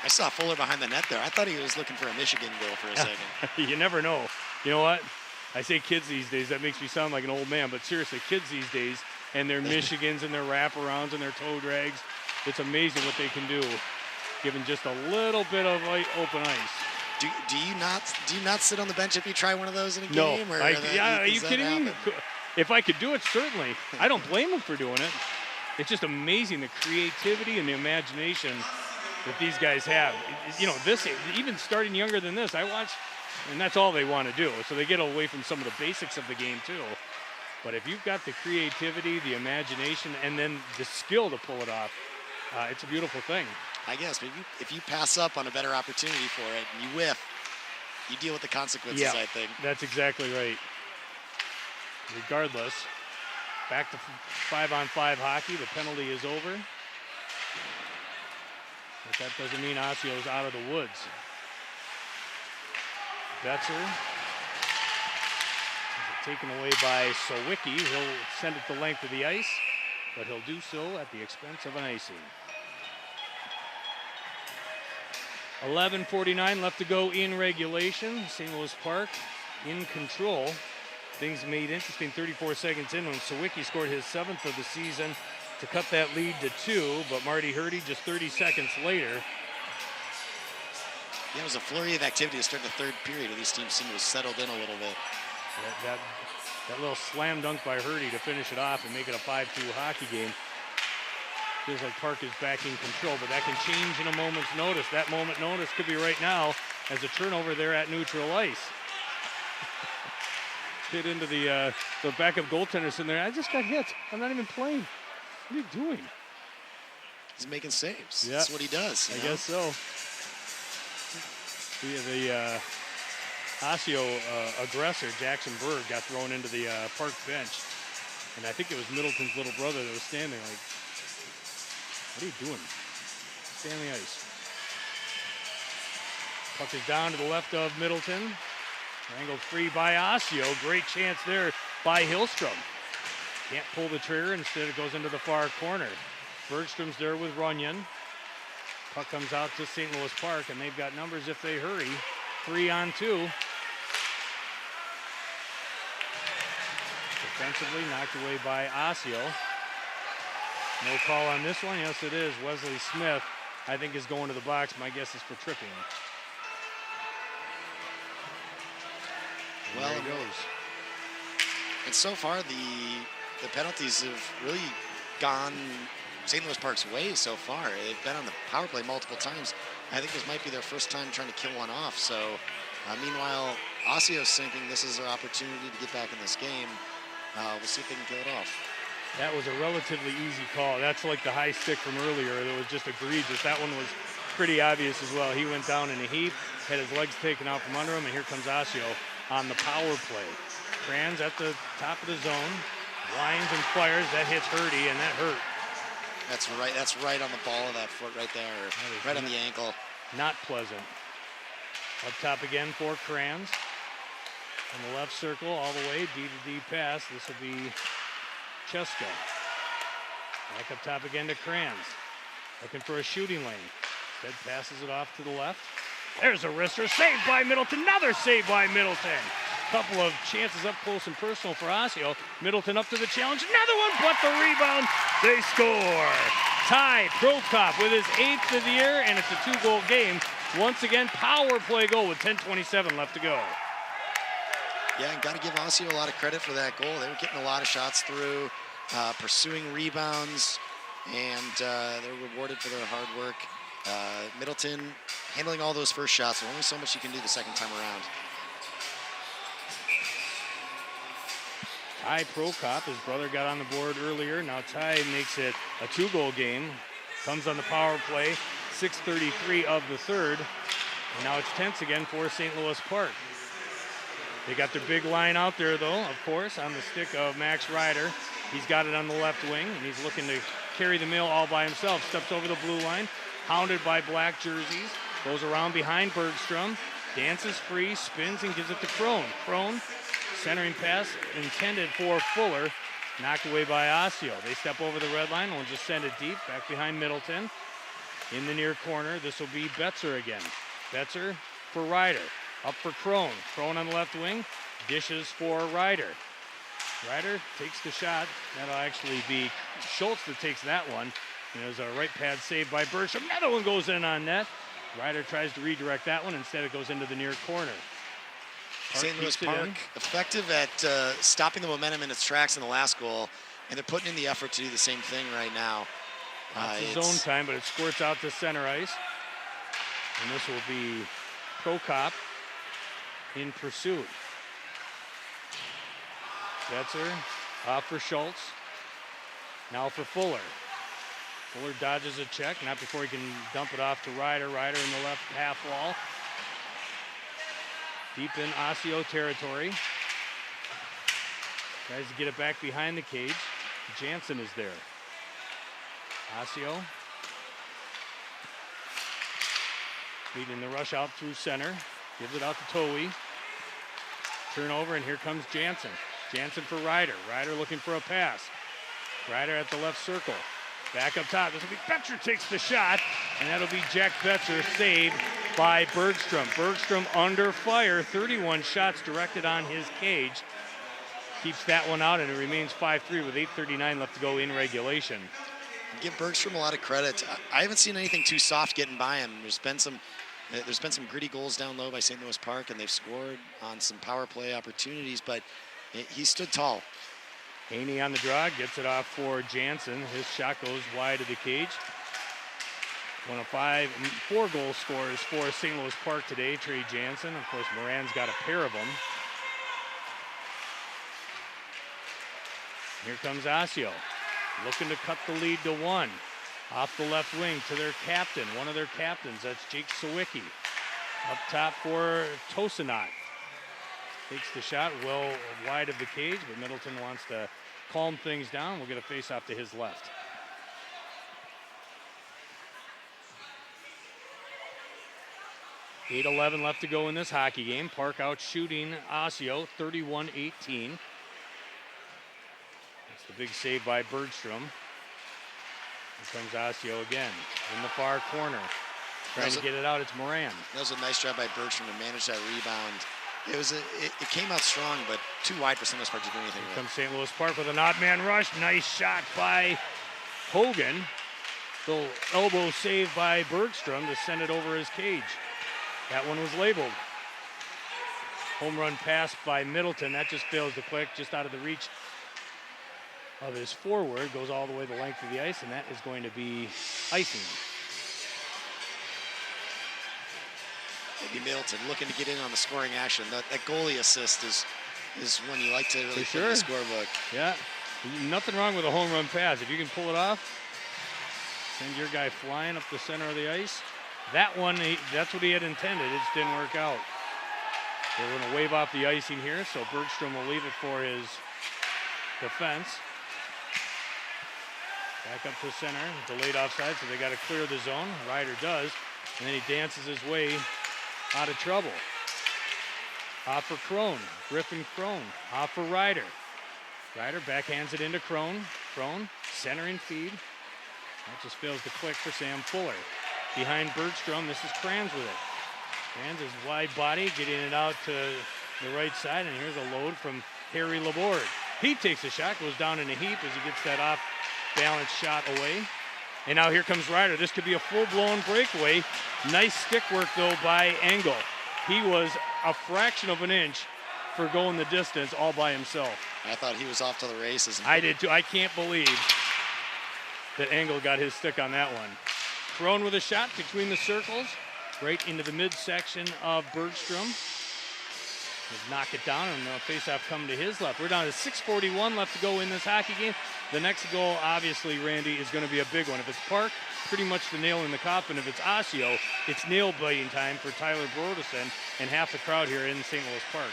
I saw Fuller behind the net there. I thought he was looking for a Michigan goal for a second. You never know. You know what? I say kids these days. That makes me sound like an old man. But seriously, kids these days and their Michigans and their wraparounds and their toe drags. It's amazing what they can do, given just a little bit of open ice. Do you not sit on the bench if you try one of those in a No. game? Or are you kidding me? If I could do it, certainly. I don't blame them for doing it. It's just amazing the creativity and the imagination that these guys have. You know, this, even starting younger than this, I watch, and that's all they want to do. So they get away from some of the basics of the game too. But if you've got the creativity, the imagination, and then the skill to pull it off, it's a beautiful thing. I guess, but if you pass up on a better opportunity for it and you whiff, you deal with the consequences, Yeah, I think. That's exactly right. regardless, back to 5-on-5 hockey. The penalty is over. But that doesn't mean Osseo's out of the woods. Betzer. Taken away by Sawicki. He'll send it the length of the ice, but he'll do so at the expense of an icing. 11:49 left to go in regulation. St. Louis Park in control. Things made interesting 34 seconds in when Sawicki scored his 7th of the season to cut that lead to 2, but Marty Hurdy just 30 seconds later. Yeah, it was a flurry of activity to start the third period. These teams seem to have settled in a little bit. That little slam dunk by Hurdy to finish it off and make it a 5-2 hockey game. Feels like Park is back in control, but that can change in a moment's notice. That moment notice could be right now as a turnover there at neutral ice. Hit into the backup goaltender sitting there. I just got hit. I'm not even playing. What are you doing? He's making saves. Yeah. That's what he does. I guess so. The Osseo aggressor, Jackson Berg, got thrown into the Park bench. And I think it was Middleton's little brother that was standing like, what are you doing? Stay on the ice. Puck is down to the left of Middleton. Wrangled free by Osseo. Great chance there by Hillstrom. Can't pull the trigger. Instead, it goes into the far corner. Bergstrom's there with Runyon. Puck comes out to St. Louis Park, and they've got numbers if they hurry. 3-on-2. Defensively knocked away by Osseo. No call on this one. Yes, it is. Wesley Smith, I think, is going to the box. My guess is for tripping. Well, there he goes. And so far, the penalties have really gone St. Louis Park's way so far. They've been on the power play multiple times. I think this might be their first time trying to kill one off. So, meanwhile, Osseo's thinking this is their opportunity to get back in this game. We'll see if they can kill it off. That was a relatively easy call. That's like the high stick from earlier. That was just egregious. That one was pretty obvious as well. He went down in a heap, had his legs taken out from under him, and here comes Osseo on the power play. Kranz at the top of the zone, lines and fires. That hits Hurdy, and that hurt. That's right. That's right on the ball of that foot right there, right on the ankle. Not pleasant. Up top again for Kranz. On the left circle, all the way, D-to-D pass. This will be Cheska. Back up top again to Kranz. Looking for a shooting lane. Instead passes it off to the left. There's a wrister. Saved by Middleton. Another save by Middleton. Couple of chances up close and personal for Osseo. Middleton up to the challenge. Another one, but the rebound. They score. Ty Prokop with his 8th of the year, and it's a 2-goal game. Once again, power play goal with 10:27 left to go. Yeah, and got to give Osseo a lot of credit for that goal. They were getting a lot of shots through, pursuing rebounds, and they're rewarded for their hard work. Middleton handling all those first shots. There's only so much you can do the second time around. Ty Prokop, his brother got on the board earlier. Now Ty makes it a 2-goal game. Comes on the power play, 6:33 of the third. And now it's tense again for St. Louis Park. They got their big line out there, though, of course, on the stick of Max Ryder. He's got it on the left wing, and he's looking to carry the mill all by himself. Steps over the blue line, hounded by black jerseys. Goes around behind Bergstrom. Dances free, spins, and gives it to Crone. Crone, centering pass intended for Fuller. Knocked away by Osseo. They step over the red line. We'll just send it deep, back behind Middleton. In the near corner, this will be Betzer again. Betzer for Ryder. Up for Crone. Crone on the left wing. Dishes for Ryder. Ryder takes the shot. That'll actually be Schultz that takes that one. And there's a right pad save by Bergstrom. Another one goes in on net. Ryder tries to redirect that one. Instead, it goes into the near corner. St. Louis Park effective at stopping the momentum in its tracks in the last goal, and they're putting in the effort to do the same thing right now. It's zone time, but it squirts out to center ice. And this will be Prokop in pursuit. Betzer off for Schultz. Now for Fuller. Fuller dodges a check, not before he can dump it off to Ryder. Ryder in the left half wall. Deep in Osseo territory. Tries to get it back behind the cage. Jansen is there. Osseo leading the rush out through center. Gives it out to Towie. Turnover, and here comes Jansen. Jansen for Ryder. Ryder looking for a pass. Ryder at the left circle. Back up top. This will be Betcher takes the shot, and that'll be Jack Betcher saved by Bergstrom. Bergstrom under fire. 31 shots directed on his cage. Keeps that one out, and it remains 5-3 with 8:39 left to go in regulation. Give Bergstrom a lot of credit. I haven't seen anything too soft getting by him. There's been some gritty goals down low by St. Louis Park, and they've scored on some power play opportunities, but he stood tall. Haney on the draw, gets it off for Jansen. His shot goes wide of the cage. One of 4 goal scorers for St. Louis Park today, Trey Jansen. Of course, Moran's got a pair of them. Here comes Osseo, looking to cut the lead to 1. Off the left wing to their captain, one of their captains, that's Jake Sawicki. Up top for Tosinot. Takes the shot well wide of the cage, but Middleton wants to calm things down. We'll get a face-off to his left. .8:11 left to go in this hockey game. Park out shooting Osseo, 31-18. That's the big save by Bergstrom. Here comes Osseo again in the far corner. Trying to get it out, it's Moran. That was a nice job by Bergstrom to manage that rebound. It came out strong, but too wide for St. Louis Park to do anything with. Here comes St. Louis Park with an odd man rush. Nice shot by Hogan. Little elbow save by Bergstrom to send it over his cage. That one was labeled. Home run pass by Middleton. That just fails to click, just out of the reach of his forward. Goes all the way the length of the ice, and that is going to be icing. Maybe Middleton looking to get in on the scoring action. That goalie assist is one you like to really put in the scorebook. Yeah, nothing wrong with a home run pass. If you can pull it off, send your guy flying up the center of the ice. That one, that's what he had intended. It just didn't work out. They're going to wave off the icing here, so Bergstrom will leave it for his defense. Back up to center, delayed offside, so they got to clear the zone. Ryder does, and then he dances his way out of trouble. Off for Crone, Griffin Crone. Off for Ryder. Ryder backhands it into Crone. Crone, centering feed. That just fails to click for Sam Fuller. Behind Bergstrom, this is Kranz with it. Kranz is wide body, getting it out to the right side, and here's a load from Harry Laborde. He takes a shot, goes down in a heap as he gets that off-balance shot away. And now here comes Ryder. This could be a full-blown breakaway. Nice stick work, though, by Engel. He was a fraction of an inch for going the distance all by himself. I thought he was off to the races. I did, too. I can't believe that Engel got his stick on that one. Thrown with a shot between the circles, right into the midsection of Bergstrom. He'll knock it down, and the face-off coming to his left. We're down to 6:41 left to go in this hockey game. The next goal, obviously, Randy, is going to be a big one. If it's Park, pretty much the nail in the coffin. If it's Osseo, it's nail-biting time for Tyler Brodesen and half the crowd here in St. Louis Park.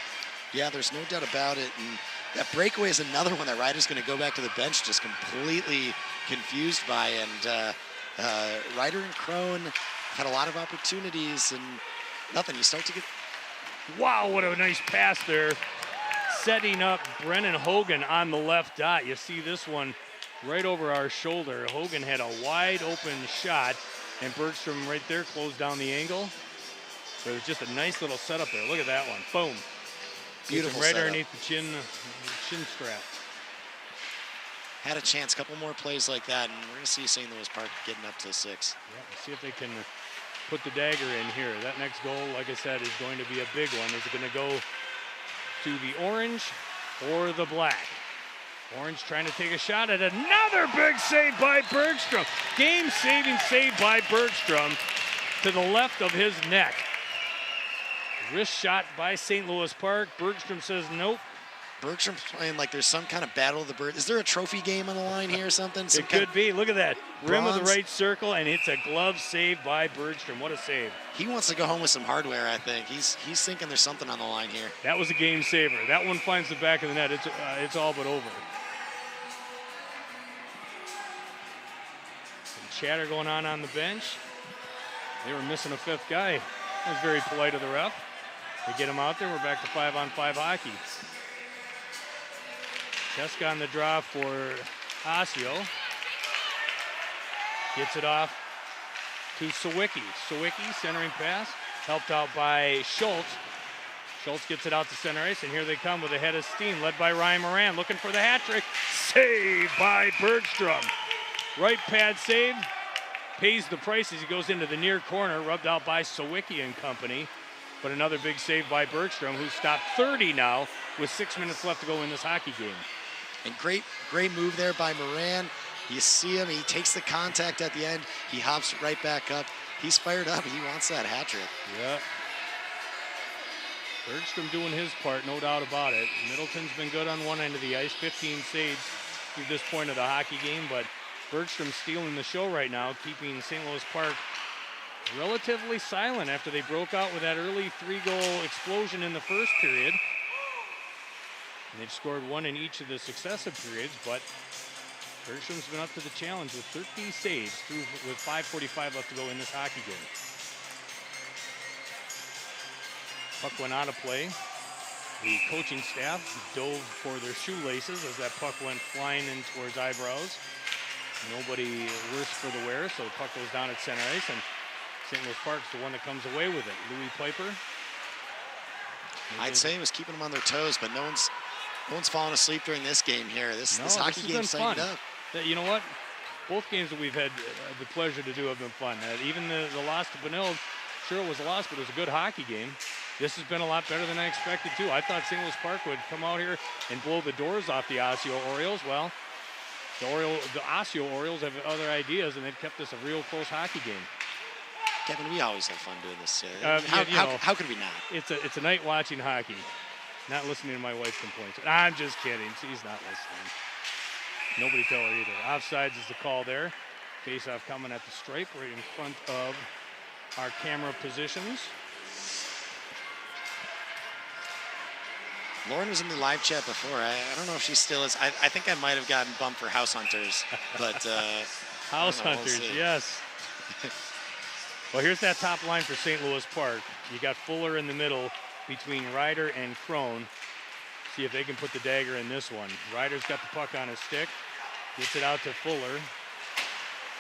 Yeah, there's no doubt about it. And that breakaway is another one that Ryder's going to go back to the bench just completely confused by. And Ryder and Crone had a lot of opportunities and nothing. You start to get... Wow, what a nice pass there. Setting up Brennan Hogan on the left dot. You see this one right over our shoulder. Hogan had a wide open shot, and Bergstrom right there closed down the angle. So it was just a nice little setup there. Look at that one. Boom. Beautiful right setup. Underneath the chin strap. Had a chance, couple more plays like that, and we're going to see St. Louis Park getting up to 6. Yeah, let's see if they can put the dagger in here. That next goal, like I said, is going to be a big one. Is it going to go to the orange or the black? Orange trying to take a shot at another big save by Bergstrom. Game-saving save by Bergstrom to the left of his neck. Wrist shot by St. Louis Park. Bergstrom says nope. Bergstrom's playing like there's some kind of battle of the bird. Is there a trophy game on the line here or something? It could be. Look at that. Rim of the bronze? right circle, and it's a glove save by Bergstrom. What a save. He wants to go home with some hardware, I think. He's thinking there's something on the line here. That was a game saver. That one finds the back of the net. It's all but over. Some chatter going on the bench. They were missing a fifth guy. That was very polite of the ref. They get him out there. We're back to 5-on-5 hockey. Cheska on the draw for Osseo. Gets it off to Sawicki. Sawicki, centering pass, helped out by Schultz. Schultz gets it out to center ice, and here they come with a head of steam, led by Ryan Moran, looking for the hat trick. Save by Bergstrom. Right pad save, pays the price as he goes into the near corner, rubbed out by Sawicki and company. But another big save by Bergstrom, who's stopped 30 now with 6 minutes left to go in this hockey game. And great move there by Moran. You see him, he takes the contact at the end. He hops right back up. He's fired up. He wants that hat trick. Yeah. Bergstrom doing his part, no doubt about it. Middleton's been good on one end of the ice, 15 saves through this point of the hockey game, but Bergstrom stealing the show right now, keeping St. Louis Park relatively silent after they broke out with that early 3-goal explosion in the first period. And they've scored one in each of the successive periods, but Bergstrom's been up to the challenge with 13 saves with 5:45 left to go in this hockey game. Puck went out of play. The coaching staff dove for their shoelaces as that puck went flying in towards eyebrows. Nobody worse for the wear, so the puck goes down at center ice, and St. Louis Park's the one that comes away with it. Louis Piper. I'd say it was keeping them on their toes, but no one's falling asleep during this game here. This hockey game's signed up. You know what? Both games that we've had the pleasure to do have been fun. Even the loss to Benilde, sure it was a loss, but it was a good hockey game. This has been a lot better than I expected too. I thought St. Louis Park would come out here and blow the doors off the Osseo Orioles. Well, the Osseo Orioles have other ideas, and they've kept this a real close hockey game. Kevin, we always have fun doing this. How could we not? It's a night watching hockey, not listening to my wife's complaints. I'm just kidding. She's not listening. Nobody tell her either. Offsides is the call there. Face-off coming at the stripe right in front of our camera positions. Lauren was in the live chat before. I don't know if she still is. I think I might have gotten bumped for House Hunters, but House Hunters, we'll yes. Well, here's that top line for St. Louis Park. You got Fuller in the middle between Ryder and Crone. See if they can put the dagger in this one. Ryder's got the puck on his stick. Gets it out to Fuller.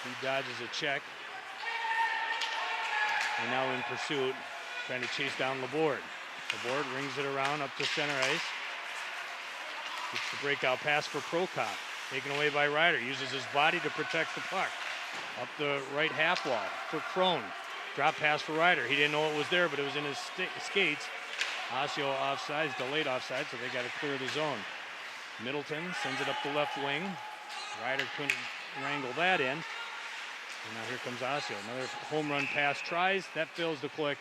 He dodges a check. And now in pursuit, trying to chase down Laborde. Laborde rings it around up to center ice. Gets the breakout pass for Prokop. Taken away by Ryder. Uses his body to protect the puck. Up the right half wall for Crone. Drop pass for Ryder. He didn't know it was there, but it was in his skates. Osseo offsides, delayed offside, so they got to clear the zone. Middleton sends it up the left wing. Ryder couldn't wrangle that in. And now here comes Osseo. Another home run pass tries. That fails to click.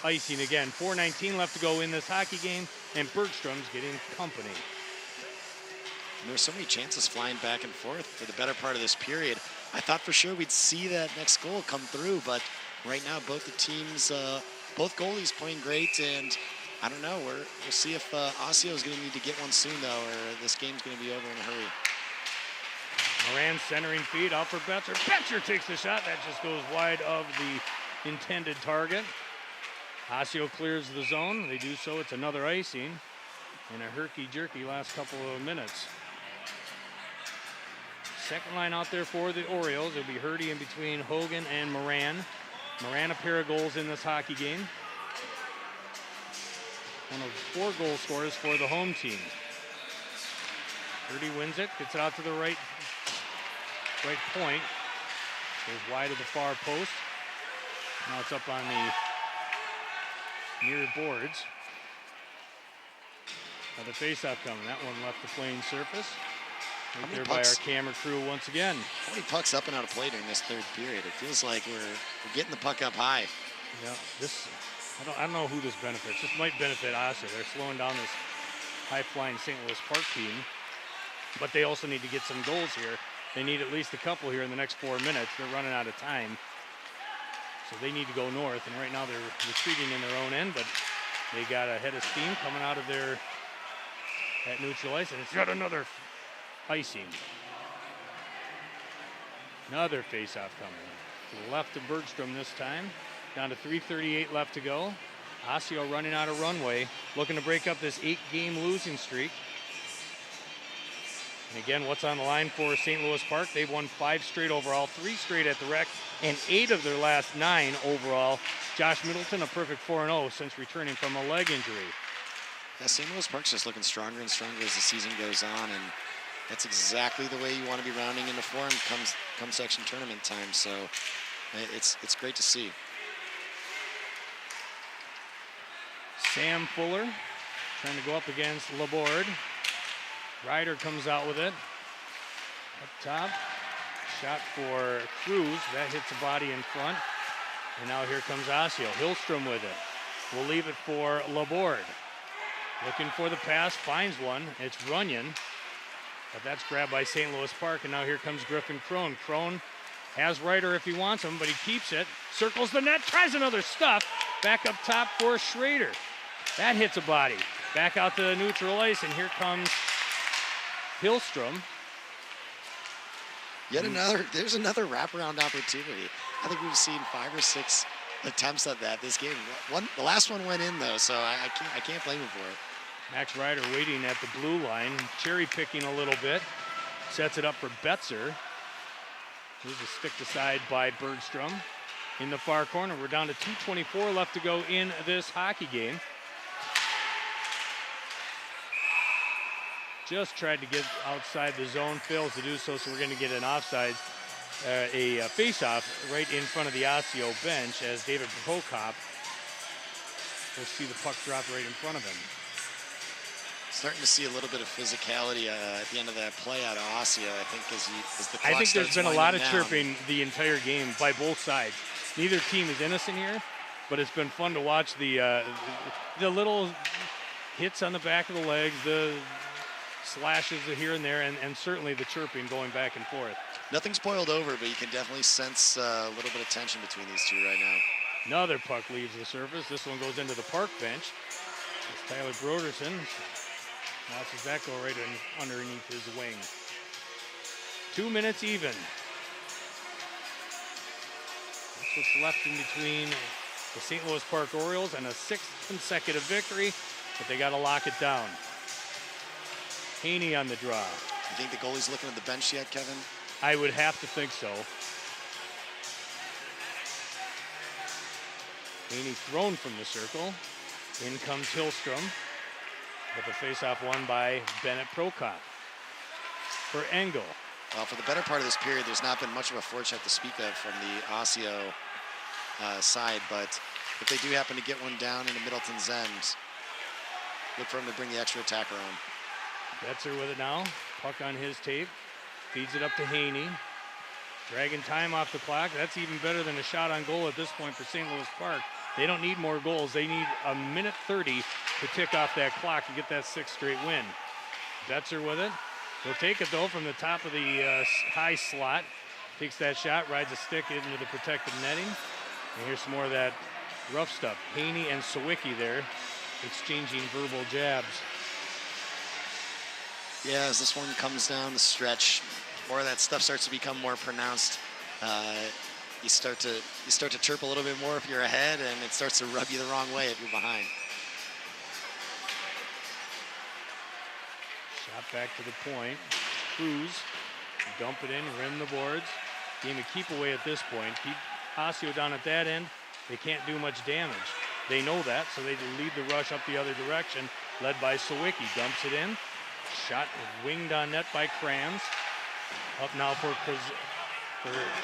Icing again. 4:19 left to go in this hockey game, and Bergstrom's getting company. And there's so many chances flying back and forth for the better part of this period. I thought for sure we'd see that next goal come through, but right now both the teams, both goalies playing great, and I don't know. We'll see if Osseo is going to need to get one soon, though, or this game's going to be over in a hurry. Moran centering feed out for Betzer. Betzer takes the shot. That just goes wide of the intended target. Osseo clears the zone. They do so. It's another icing and a herky-jerky last couple of minutes. Second line out there for the Orioles. It'll be Hurdy in between Hogan and Moran. Moran a pair of goals in this hockey game. One of 4 goal scorers for the home team. Hurdy wins it, gets it out to the right point. Goes wide of the far post. Now it's up on the near boards. Another face-off coming. That one left the playing surface. Right there by our camera crew once again. How many pucks up and out of play during this third period? It feels like we're getting the puck up high. Yeah, I don't know who this benefits. This might benefit Osseo. They're slowing down this high-flying St. Louis Park team. But they also need to get some goals here. They need at least a couple here in the next 4 minutes. They're running out of time. So they need to go north, and right now they're retreating in their own end, but they got a head of steam coming out of their at neutral ice, and it's got another icing. Another face-off coming. To the left of Bergstrom this time. Down to 3:38 left to go. Osseo running out of runway, looking to break up this 8-game losing streak. And again, what's on the line for St. Louis Park? They've won 5 straight overall, 3 straight at the Rec, and 8 of their last 9 overall. Josh Middleton, a perfect 4-0 since returning from a leg injury. Yeah, St. Louis Park's just looking stronger and stronger as the season goes on, and that's exactly the way you want to be rounding into form come section tournament time. So it's great to see. Sam Fuller trying to go up against Laborde. Ryder comes out with it. Up top, shot for Cruz. That hits the body in front. And now here comes Osseo. Hillstrom with it. We'll leave it for Laborde. Looking for the pass, finds one. It's Runyon. But that's grabbed by St. Louis Park. And now here comes Griffin Crone. Crone has Ryder if he wants him, but he keeps it. Circles the net, tries another stuff. Back up top for Schrader. That hits a body. Back out to the neutral ice, and here comes Hillstrom. There's another wraparound opportunity. I think we've seen 5 or 6 attempts at that this game. The last one went in though, so I can't blame him for it. Max Ryder waiting at the blue line, cherry picking a little bit. Sets it up for Betzer. Here's a stick aside by Bergstrom. In the far corner, we're down to 2:24 left to go in this hockey game. Just tried to get outside the zone, fails to do so, so we're going to get an offsides, a face-off right in front of the Osseo bench as David Prokop will see the puck drop right in front of him. Starting to see a little bit of physicality at the end of that play out of Osseo, I think, as the clock I think there's been a lot of down. chirping the entire game by both sides. Neither team is innocent here, but it's been fun to watch the little hits on the back of the legs, the slashes here and there, and certainly the chirping going back and forth. Nothing's boiled over, but you can definitely sense a little bit of tension between these two right now. Another puck leaves the surface. This one goes into the Park bench. It's Tyler Broderson. Watches that go right underneath his wing. 2 minutes even. That's what's left in between the St. Louis Park Orioles and a 6th consecutive victory, but they got to lock it down. Haney on the draw. You think the goalie's looking at the bench yet, Kevin? I would have to think so. Haney thrown from the circle. In comes Hillstrom. But the faceoff won by Bennett Prokop. For Engel. Well, for the better part of this period, there's not been much of a forecheck to speak of from the Osseo side, but if they do happen to get one down into Middleton's end, look for him to bring the extra attacker on. Betzer with it now. Puck on his tape. Feeds it up to Haney. Dragging time off the clock. That's even better than a shot on goal at this point for St. Louis Park. They don't need more goals. They need a minute 30 to tick off that clock and get that 6th straight win. Betzer with it. He'll take it though from the top of the high slot. Takes that shot, rides a stick into the protected netting. And here's some more of that rough stuff. Haney and Sawicki there exchanging verbal jabs. Yeah, as this one comes down the stretch, more of that stuff starts to become more pronounced. You start to chirp a little bit more if you're ahead, and it starts to rub you the wrong way if you're behind. Shot back to the point. Cruz, dump it in, rim the boards. Game of keep away at this point. Keep Osseo down at that end. They can't do much damage. They know that, so they lead the rush up the other direction, led by Sawicki. Dumps it in. Shot winged on net by Krams. Up now for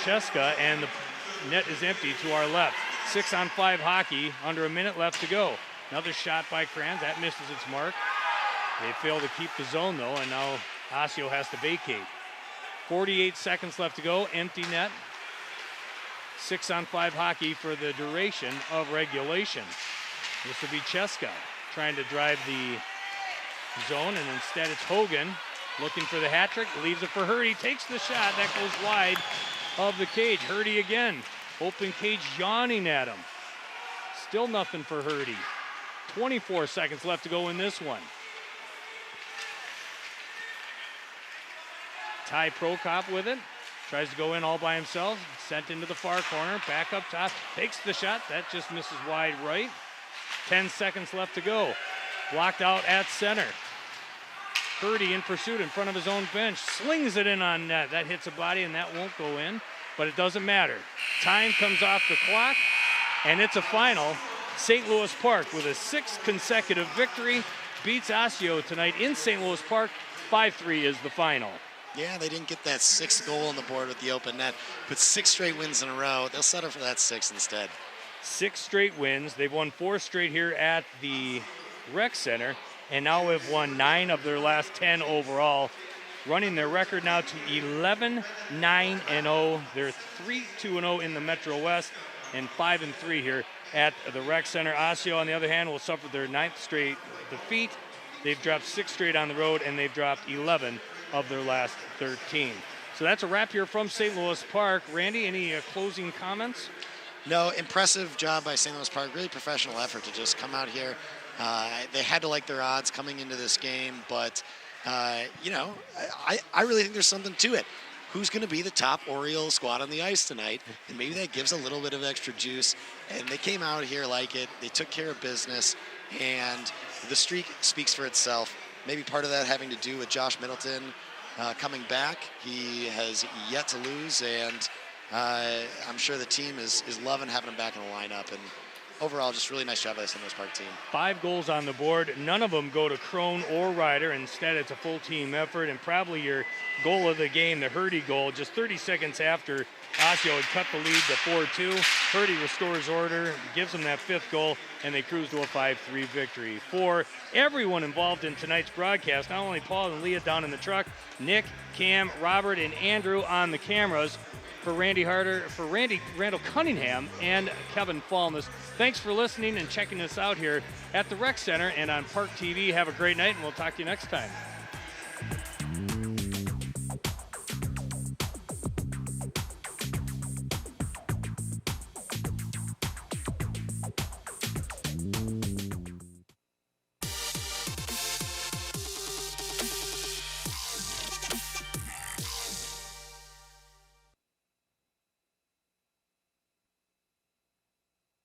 Cheska, and the net is empty to our left. 6-on-5 hockey, under a minute left to go. Another shot by Krams, that misses its mark. They fail to keep the zone though, and now Osseo has to vacate. 48 seconds left to go, empty net. 6-on-5 hockey for the duration of regulation. This will be Cheska trying to drive the zone, and instead it's Hogan looking for the hat trick, leaves it for Hurdy, takes the shot, that goes wide of the cage. Hurdy again, open cage yawning at him. Still nothing for Hurdy. 24 seconds left to go in this one. Ty Prokop with it. Tries to go in all by himself. Sent into the far corner. Back up top. Takes the shot. That just misses wide right. 10 seconds left to go. Blocked out at center. Hurdy in pursuit in front of his own bench. Slings it in on net. That hits a body and that won't go in. But it doesn't matter. Time comes off the clock. And it's a final. St. Louis Park with a 6th consecutive victory. Beats Osseo tonight in St. Louis Park. 5-3 is the final. Yeah, they didn't get that 6th goal on the board with the open net, but 6 straight wins in a row. They'll settle for that 6 instead. 6 straight wins. They've won 4 straight here at the Rec Center, and now have won 9 of their last 10 overall, running their record now to 11-9-0. They're 3-2-0 in the Metro West and 5-3 here at the Rec Center. Osseo, on the other hand, will suffer their 9th straight defeat. They've dropped 6 straight on the road, and they've dropped 11 of their last 13. So that's a wrap here from St. Louis Park. Randy, any closing comments? No, impressive job by St. Louis Park. Really professional effort to just come out here. They had to like their odds coming into this game, but, you know, I really think there's something to it. Who's going to be the top Oriole squad on the ice tonight? And maybe that gives a little bit of extra juice. And they came out here like it. They took care of business, and the streak speaks for itself. Maybe part of that having to do with Josh Middleton coming back. He has yet to lose, and I'm sure the team is loving having him back in the lineup. And overall, just really nice job by the St. Louis Park team. 5 goals on the board. None of them go to Crone or Ryder. Instead, it's a full team effort, and probably your goal of the game, the Hurdy goal, just 30 seconds after Osseo had cut the lead to 4-2. Hurdy restores order, gives them that 5th goal, and they cruise to a 5-3 victory. For everyone involved in tonight's broadcast, not only Paul and Leah down in the truck, Nick, Cam, Robert, and Andrew on the cameras. For Randy Randall Cunningham, and Kevin Falness, thanks for listening and checking us out here at the Rec Center and on ParkTV. Have a great night, and we'll talk to you next time.